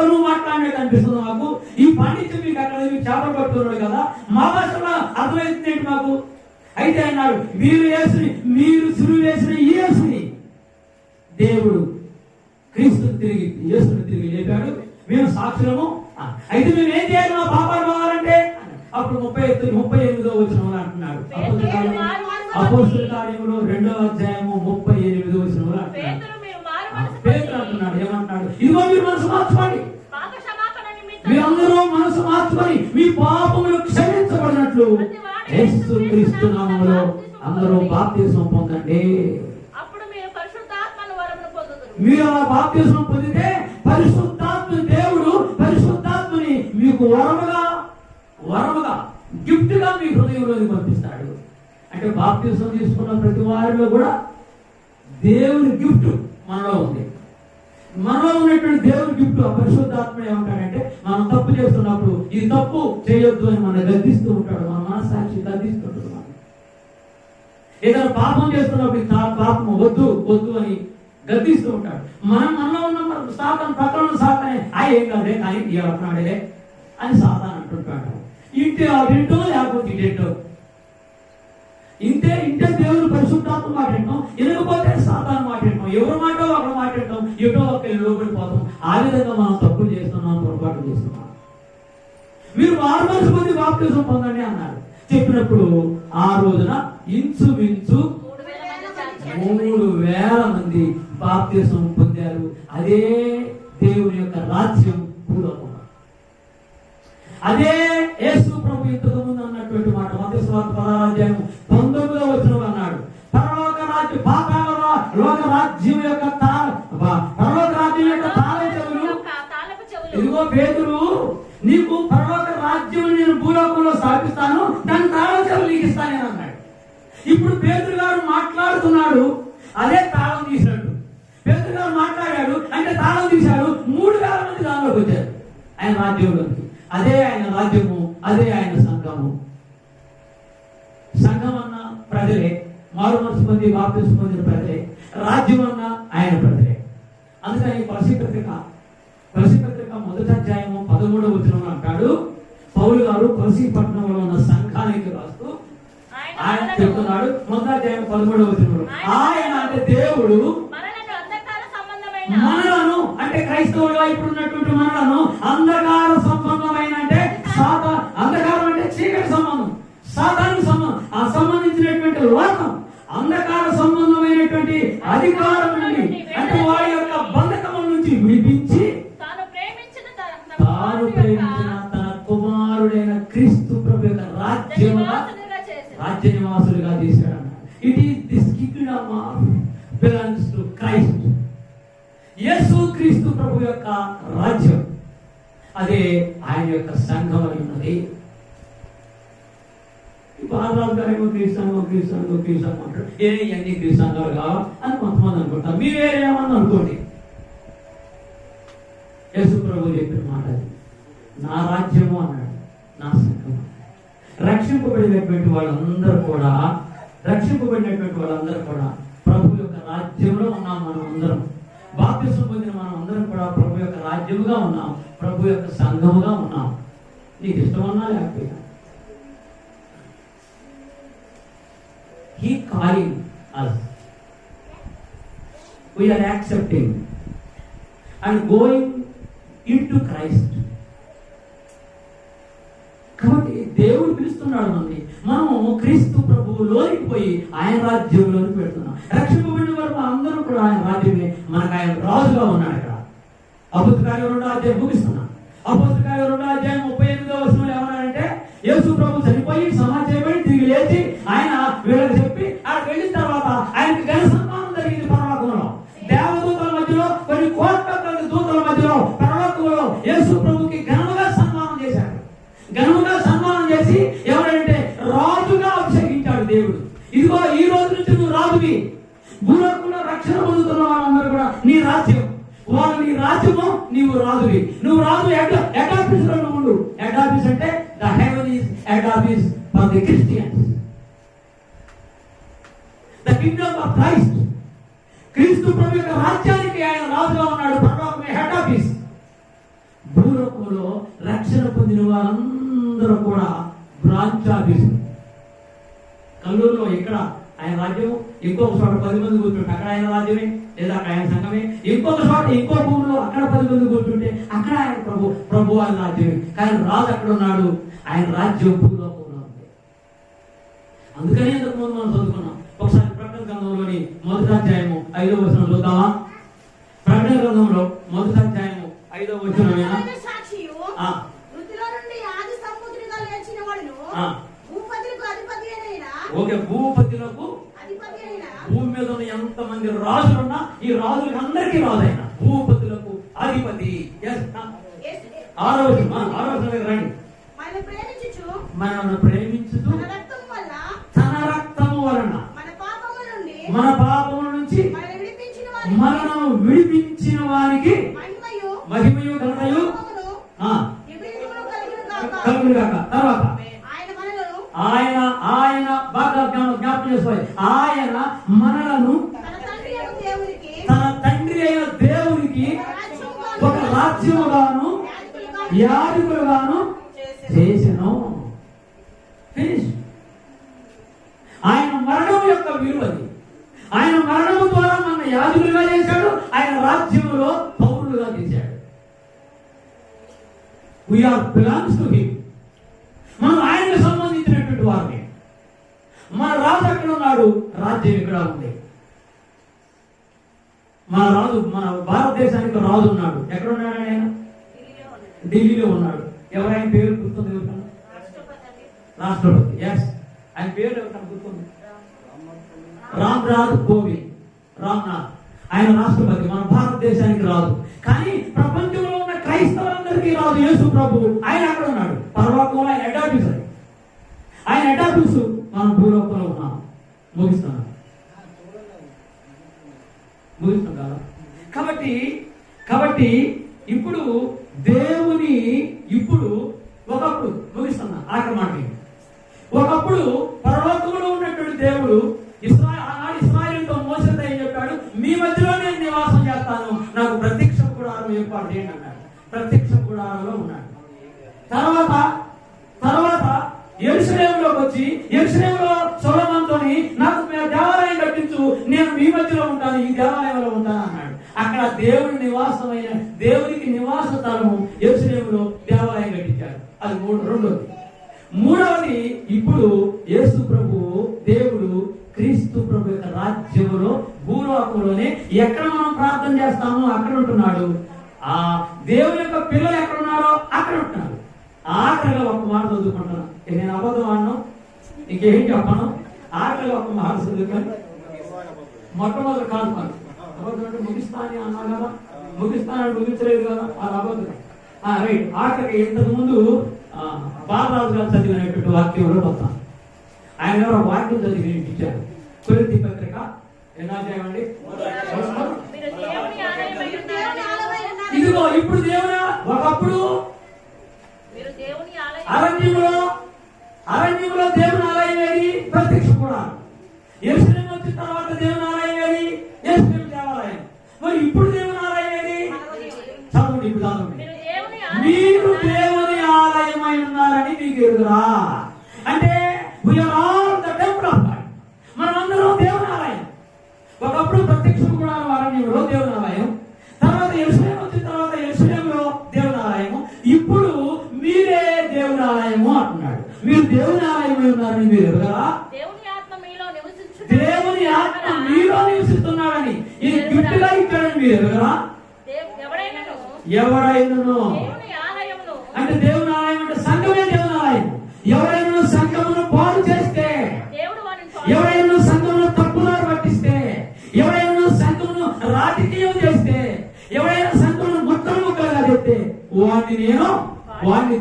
నువ్వు మాట్లాడినట్టు అనిపిస్తుంది మాకు. ఈ పాండిత్యం మీకు అక్కడ మీకు చేపలు పట్టుకున్నాడు కదా, మా భాషలో అర్థమవుతుంది మాకు. అయితే అన్నాడు, మీరు సులువు వేసిన ఈ యేసుని దేవుడు యేసుని తిరిగి లేపాడు. మేము సాక్షులము. అయితే మేము ఏం చేయాలి మా పాపాలు పోవాలంటే? అప్పుడు 38వ వచనంలో అంటున్నాడు. అపోస్తలుల కార్యములు 2వ అధ్యాయము 38వ వచనంలో అంటున్నాడు. పేతురు అంటున్నాడు, ఏమంటున్నాడు? ఇదిగో మీరు మనసు మార్చుకోండి, మీరందరూ మనసు మార్చుకొని మీ పాపములు క్షమించబడినట్లు యేసుక్రీస్తు నామములో అందరూ బాప్తిస్మం పొందండి. మీరు అలా బాప్తిస్మం పొందితే పరిశుద్ధాత్మ దేవుడు పరిశుద్ధాత్మని మీకు వరముగా గిఫ్ట్ గా మీ హృదయంలోకి పంపిస్తాడు. అంటే బాప్తిస్మం తీసుకున్న ప్రతి వారిలో కూడా దేవుని గిఫ్ట్ మనలో ఉంది. మనలో ఉన్నటువంటి దేవుని గిఫ్ట్ పరిశుద్ధాత్మ ఏమంటాడంటే, మనం తప్పు చేస్తున్నప్పుడు ఈ తప్పు చేయొద్దు అని మనం గద్దిస్తూ ఉంటాడు. మన మనస్సాక్షి గద్దిస్తుంటాడు. ఏదైనా పాపం చేస్తున్నప్పుడు పాపం వద్దు అని గద్దిస్తూ ఉంటాడు. మనలో ఉన్న సాతాను పక్కన ఉన్న సాతానే ఏం కాదే కానీ అంటున్నాడే అని సాతాను అంటుంటాడు. ఇంటే అదేంటో లేకపోతే ఇదేంటో. ఇంటే దేవుడు పరిశుద్ధాత్మ మాట వింటాం, వినకపోతే సాతాను మాట వింటాం. ఎవరి మాట ఒకరి మాట వింటాం, ఎటో ఒక లోబడిపోతాం. ఆ విధంగా మనం తప్పులు చేస్తున్నాం, పొరపాటు చేస్తున్నాం. మీరు 6 మంది మంది బాప్తిస్మం పొందండి అన్నారు. చెప్పినప్పుడు ఆ రోజున ఇంచుమించు 3,000 మంది బాప్తిస్మం పొందారు. అదే దేవుని యొక్క రాజ్యం భూలోకం. అదే యేసు ప్రభు ఇంతకు ముందు అన్నటువంటి మాట మత్తయి 16వ అధ్యాయం 19వ వచనంలో ఇదిగో పేతురు, నీకు పరలోక రాజ్యం నేను భూలోకంలో స్థాపిస్తాను, దాని తాళం చెవులు నీకు ఇస్తాను అన్నాడు. ఇప్పుడు పేతురు గారు మాట్లాడుతున్నాడు, అదే తాళం తీసినట్టు. పేతురు గారు మాట్లాడాడు అంటే తాళం తీశాడు, 3,000 మంది దానిలోకి వచ్చారు ఆయన రాజ్యంలోకి. అదే ఆయన రాజ్యము, అదే ఆయన సంఘము. సంఘం అన్న ప్రజలే, మారు మనసు పొంది బాప్తిస్మం పొందిన ప్రజలే, రాజ్యం అన్న ఆయన ప్రజలే. అందుకని కొలసీ పత్రిక 1వ అధ్యాయము 13వ వచనం అంటాడు, పౌలు గారు కొలసీ పట్టణంలో ఉన్న సంఘానికి రాస్తూ ఆయన చెప్తున్నాడు, 1వ అధ్యాయం 13వ వచనంలో, ఆయన అంటే దేవుడు మనలను, అంటే క్రైస్తవులుగా ఇప్పుడు ఉన్నటువంటి మనలను అంధకార సంబంధమైన, అంటే అంధకారం అంటే చీకటి సంబంధం, సాతాను సంబంధం, ఆ సంబంధించినటువంటి లోకం, అంధకార సంబంధమైనటువంటి అధికారం నుండి, అంటే వారి యొక్క బంధకముల నుంచి విడిపించి తాను ప్రేమించిన తన కుమారుడైన క్రీస్తు ప్రభు యొక్క రాజ్య నివాసులుగా చేశాడు. It is this kingdom belongs to Christ. యేసు క్రీస్తు ప్రభు యొక్క రాజ్యం, అదే ఆయన యొక్క సంఘం అని ఉన్నది. బాలరాజు క్రీస్తు అంటారు, అన్ని క్రీస్తు సంఘాలుగా అని కొంతమంది అనుకుంటారు. మీ వేరేమని అనుకోండి. యేసు ప్రభు చెప్పిన మాట అది, నా రాజ్యము అన్నాడు, నా సంఘం అన్నాడు. రక్షింపబడినటువంటి వాళ్ళందరూ కూడా ప్రభు యొక్క రాజ్యంలో ఉన్నాం. మనం అందరం బాప్తిస్మం పొందిన మనం అందరం కూడా ప్రభు యొక్క రాజ్యముగా ఉన్నాం, ప్రభు యొక్క సంఘముగా ఉన్నాం. నీకు ఇష్టమన్నా లేకపోయినా He calling us. We are accepting and going into Christ. కాబట్టి దేవుడు పిలుస్తున్నాడు మనల్ని, మనము క్రీస్తు ప్రభువులోనికి పోయి ఆయన రాజ్యంలోకి పెడుతున్నాం. రక్షింపబడిన వరకు అందరూ కూడా ఆయన రాజ్యమే, మనకు ఆయన రాజుగా ఉన్నాడు. ఇక్కడ అపోస్తలుల 2వ అధ్యాయం ముగిస్తున్నాం. అపోస్తలుల 2వ అధ్యాయం 38వ వచనంలో ఏమన్నాడంటే, యేసు ప్రభు చనిపోయి సమాధి చేయబడి తిరిగి లేచి ఆయన వీళ్ళకి చెప్పి అక్కడికి వెళ్ళిన తర్వాత ఆయనకి ఘన సన్మానం జరిగింది పరలోకంలో. దేవదూతల మధ్యలో, కొన్ని కోట్ల దూతల మధ్యలో పరలోకంలో యేసు ప్రభుకి ఘనముగా సన్మానం చేశాడు. ఘనముగా సన్మానం చేసి ఎవరంటే రాజుగా అభిషేకించాడు దేవుడు. ఇదిగో ఈ రోజు నుంచి నువ్వు రాజువి, భూలోకంలో రక్షణ పొందుతున్న వాళ్ళందరూ కూడా నీ రాజ్యం, వాళ్ళు నీ రాజ్యము, నీవు రాజువి. నువ్వు రాజు హెడ్ ఆఫీస్ లో నువ్వు ఉండు. హెడ్ ఆఫీస్ అంటే the heaven is head office for the Christians. The Kingdom of Christ, క్రీస్తు ప్రభు యొక్క రాజ్యానికి ఆయన రాజుగా ఉన్నాడు. పరలోకమే హెడ్ ఆఫీస్. భూలోకంలో రక్షణ పొందిన వారందరూ కూడా బ్రాంచ్ ఆఫీసు. కల్లూరులో ఇక్కడ ఆయన రాజ్యం, ఇంకొక చోట 10 మంది కూర్చుంటే అక్కడ ఆయన రాజ్యమే, లేదా అక్కడ ఆయన సంఘమే. ఇంకొక చోట ఇంకో భూమిలో అక్కడ 10 మంది కూర్చుంటే అక్కడ ఆయన ప్రభు ఆయన రాజ్యమే. కానీ రాజు అక్కడ ఉన్నాడు, ఆయన రాజ్యం భూలోకంలో ఉంది. అందుకని ఇంతకుముందు మనం చదువుకున్నాం. ఒకసారి ప్రకటన గ్రంథంలోని 1వ అధ్యాయము 5వ వచనం చూద్దామా? ప్రకటన గ్రంథంలో 1వ అధ్యాయము 5వ వచనం. ఓకే, భూపతిలకు, భూమి మీద ఉన్న ఎంతమంది రాజులున్నా ఈ రాజులకు అందరికీ రాజు అయిన భూపతులకు అధిపతి. 6వ వచనం రండి. మనల్ని ప్రేమించుచు తన రక్తము వలన మన పాపముల నుంచి మనను విడిపించిన వారికి మహిమయు ఘనతయు కలుగును గాక. తర్వాత ఆయన బాగా జ్ఞాపకం చేసుకోవాలి. ఆయన మనలను తన తండ్రి అయిన దేవునికి ఒక రాజ్యముగాను యాజకులుగాను చేసెను. ఫినిష్. ఆయన మరణం యొక్క విలువది. ఆయన మరణం ద్వారా మన యాజకులుగా చేశాడు, ఆయన రాజ్యములో పౌరులుగా చేశాడు. We are belongs to him. మనం ఆయనకు సంబంధించినటువంటి వారిని. మన రాజు అక్కడ ఉన్నాడు, రాజ్యం ఇక్కడ ఉంది. మన రాజు, మన భారతదేశానికి రాజు ఉన్నాడు. ఎక్కడ ఉన్నాడు ఆయన? ఢిల్లీలో ఉన్నాడు. ఎవరైనా పేరు గుర్తుంది? రాష్ట్రపతి. ఎస్, ఆయన పేరు ఎవరికైనా గుర్తుంది? రామ్నాథ్ కోవింద్. రామ్నాథ్ ఆయన రాష్ట్రపతి, మన భారతదేశానికి రాజు. కానీ ప్రపంచంలో ఉన్న క్రైస్తవులందరూ తర్వాత యేసు ప్రభు ఆయన అక్కడ ఉన్నాడు. పరలోకంలో ఆయన హెడ్ ఆఫీస్, అది ఆయన హెడ్ ఆఫీసు, మనం భూలోకంలో ఉన్నాం. ముగిస్తున్నాం కదా. కాబట్టి ఇప్పుడు దేవుని ఒకప్పుడు ముగిస్తున్నా ఆఖరి మాట, ఒకప్పుడు పరలోకంలో ఉన్నటువంటి దేవుడు ఆనాడు ఇశ్రాయేలుతో మోసేతో ఏం చెప్పాడు? మీ మధ్యలో నేను నివాసం చేస్తాను, నాకు ప్రత్యక్ష గుడారం ఏర్పాటు చేయండి అన్నాడు. ప్రత్యక్ష గుడారంలో ఉన్నాడు. తర్వాత యెరూషలేములోకి వచ్చి యెరూషలేములో సొలొమోనుతోని నాకు దేవాలయం కట్టించు, నేను మీ మధ్యలో ఉంటాను, ఈ దేవాలయంలో ఉంటాను అన్నాడు. అక్కడ దేవుని నివాసమైన దేవునికి నివాస స్థలము యెరూషలేములో దేవాలయం కట్టించాడు. అది మూడవది ఇప్పుడు యేసు ప్రభు దేవుడు క్రీస్తు ప్రభు యొక్క రాజ్యములో భూలోకంలోనే ఎక్కడ మనం ప్రార్థన చేస్తామో అక్కడ ఉంటున్నాడు. ఆ దేవుని యొక్క పిల్లలు ఎక్కడ ఉన్నారో అక్కడ ఉంటున్నారు. ఆఖరిగా ఒక మాట చదువుకుంటున్నాను. నేను అబద్ధం ఆడను, ఇంకేం చెప్పను. ఆఖరిగా ఒక మాట చదువుకొని మొట్టమొదటి కాదు, మనం అబద్ధం అంటే ముగిస్తాను అన్నా కదా, ముగిస్తానని ముగించలేదు కదా, అది అబద్ధం. రైట్. ఆఖరికి ఇంతకు ముందు బాలరాజు గారు చదివినటువంటి వాక్యంలో వస్తాను. ఆయన ఎవరో వాక్యం చదివి వినిపించారు. కొరింథీ పత్రిక ఎన్నో అధ్యాయం అండి? ఇదిగో ఇప్పుడు దేవుని ఒకప్పుడు అరణ్యంలో దేవుని ఆలయం ఏది? ప్రత్యక్ష గుడారం. యెరూషలేము వచ్చిన తర్వాత దేవుని ఆలయం ఏది? యెరూషలేము దేవాలయం. మరి ఇప్పుడు దేవుని ఆలయం ఏది? చదవండి, ఇప్పుడు చదవండి. మీరు దేవుని ఆలయమై ఉన్నారని మీకు ఎరుగురా. అంటే we are all the temple of God. మనమందరం దేవుని ఆలయం. ఒకప్పుడు ప్రత్యక్ష గుడారం అరణ్యంలో దేవుని ఆలయం, తర్వాత యెరూషలేము వచ్చిన తర్వాత యెరూషలేములో దేవుని ఆలయము, ఇప్పుడు మీరే దేవుని ఆలయము అంటున్నాడు. మీరు దేవుని ఆలయమై ఉన్నారని మీరు ఎరుగురా. దేవుని ఆత్మ మీలో నివసిస్తున్నాడని ఇది గిట్టుగా ఇచ్చాడని మీరు ఎరుగురా. ఎవరైనాను అంటే దేవుని ఆలయం అంటే సంఘమే దేవుని ఆలయం. ఎవరైనా సంఘమును పాడు చేస్తే, ఎవరైనా సంఘమును తప్పుదారి పట్టిస్తే, ఎవరైనా సంఘమును రాజకీయం చేస్తే, ఎవరైనా సంఘమును ముక్కలుగా చెప్తే వాడిని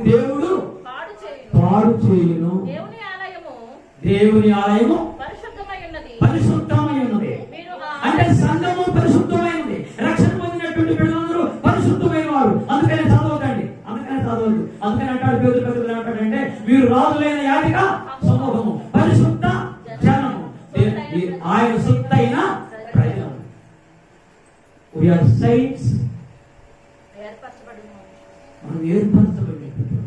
దేవుడు పాడు చేయను. దేవుని ఆలయము పరిశుద్ధమై ఉన్నది. అంటే సంఘము పరిశుద్ధమైనది. రక్షణ పొందినటువంటి పిల్లలందరూ పరిశుద్ధమైన వారు. అందుకనే చదవకండి, అందుకని అంటాడు పేతురు అంటాడంటే మీరు రాజులైన యాదిక సమూహము, పరిశుద్ధ జనము, ఆయన సొత్తైన ప్రజలు. We are saints. మనం ఏర్పరచబడినటువంటి.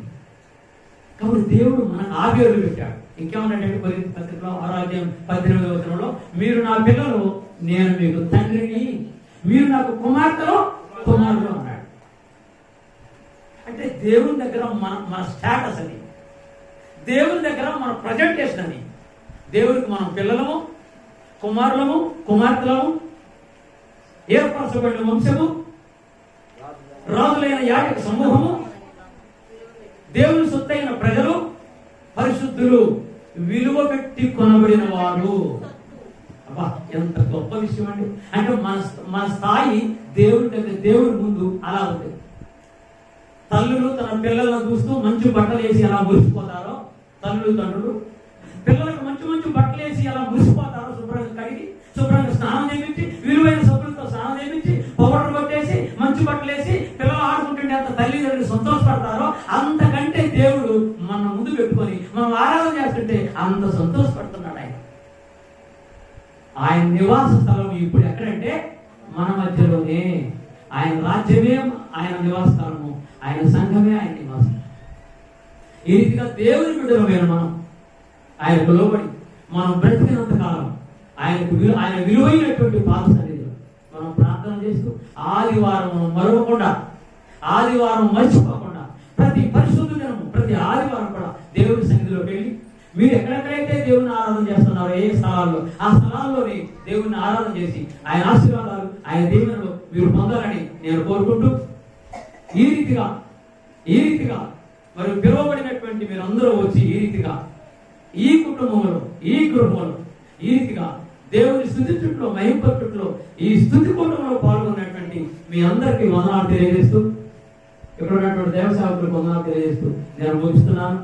కాబట్టి దేవుడు మనకు ఆవేరు పెట్టాడు. ఇంకేమన్నాడంటే కొరింథీ పత్రికలో 6:18 మీరు నా పిల్లలు, నేను మీకు తండ్రిని, మీరు నాకు కుమార్తెలు అన్నాడు. అంటే దేవుని దగ్గర మన స్టేటస్ అని, దేవుని దగ్గర మన ప్రజెంటేషన్ అని. దేవుడికి మనం పిల్లలము, కుమారులము, కుమార్తెలము, ఏర్పరచబడిన వంశము, రాజులైన యాజక సమూహము, దేవుని సొత్తైన ప్రజలు, పరిశుద్ధులు, విలువ పెట్టి కొనబడిన వారు. అబ్బా, ఎంత గొప్ప విషయం అండి. అంటే మన స్థాయి దేవుడి దగ్గర, దేవుడి ముందు అలా ఉంది. తల్లులు తన పిల్లలను చూస్తూ మంచి బట్టలు వేసి ఎలా మురిసిపోతారో, తల్లులు తండ్రులు పిల్లలకు మంచి బట్టలు వేసి ఎలా మురిసిపోతారో, శుభ్రంగా కడిగి శుభ్రంగా స్నానం చేయించి, విలువైన సబ్బులతో స్నానం చేయించి, పౌడర్ కొట్టేసి మంచి బట్టలు వేసి పిల్లలు ఆడుకుంటుంటే అంత తల్లిదండ్రులు సంతోషపడతారో, అంతకంటే దేవుడు మన ముందు పెట్టుకొని మనం ఆరాధన చేస్తుంటే అంత సంతోషపడుతున్నాడు. ఆయన నివాస స్థలం ఇప్పుడు ఎక్కడంటే మన మధ్యలోనే. ఆయన రాజ్యమే ఆయన నివాస స్థలము, ఆయన సంఘమే ఆయన నివాసం. ఈ రీతిగా దేవుని బిడ్డలమైన మనం ఆయనకు లోబడి మనం బ్రతికినంత కాలం ఆయన విలువైనటువంటి పాద సన్నిధిలో మనం ప్రార్థన చేస్తూ ఆదివారం మరవకుండా, ఆదివారం మర్చిపోకుండా, ప్రతి పరిశుద్ధ దినము ప్రతి ఆదివారం కూడా దేవుని సన్నిధిలోకి వెళ్ళి మీరు ఎక్కడెక్కడైతే దేవుని ఆరాధన చేస్తున్నారో, ఏ స్థలాల్లో ఆ స్థలాల్లోనే దేవుని ఆరాధన చేసి ఆయన ఆశీర్వాదాలు, ఆయన దీవెనలు మీరు పొందాలని నేను కోరుకుంటూ, ఈ రీతిగా మరి పిలువబడినటువంటి మీరందరూ వచ్చి ఈ రీతిగా ఈ కుటుంబంలో, ఈ గృహంలో ఈ రీతిగా దేవుని స్తుతి చుట్టూ, మహింప చుట్టూ ఈ స్తుతి కుటుంబంలో పాల్గొన్నటువంటి మీ అందరికీ వందనాలు తెలియజేస్తూ ఇక్కడ ఉన్నటువంటి దేవ సేవకులకు వందనాలు తెలియజేస్తూ నేను ముగిస్తున్నాను.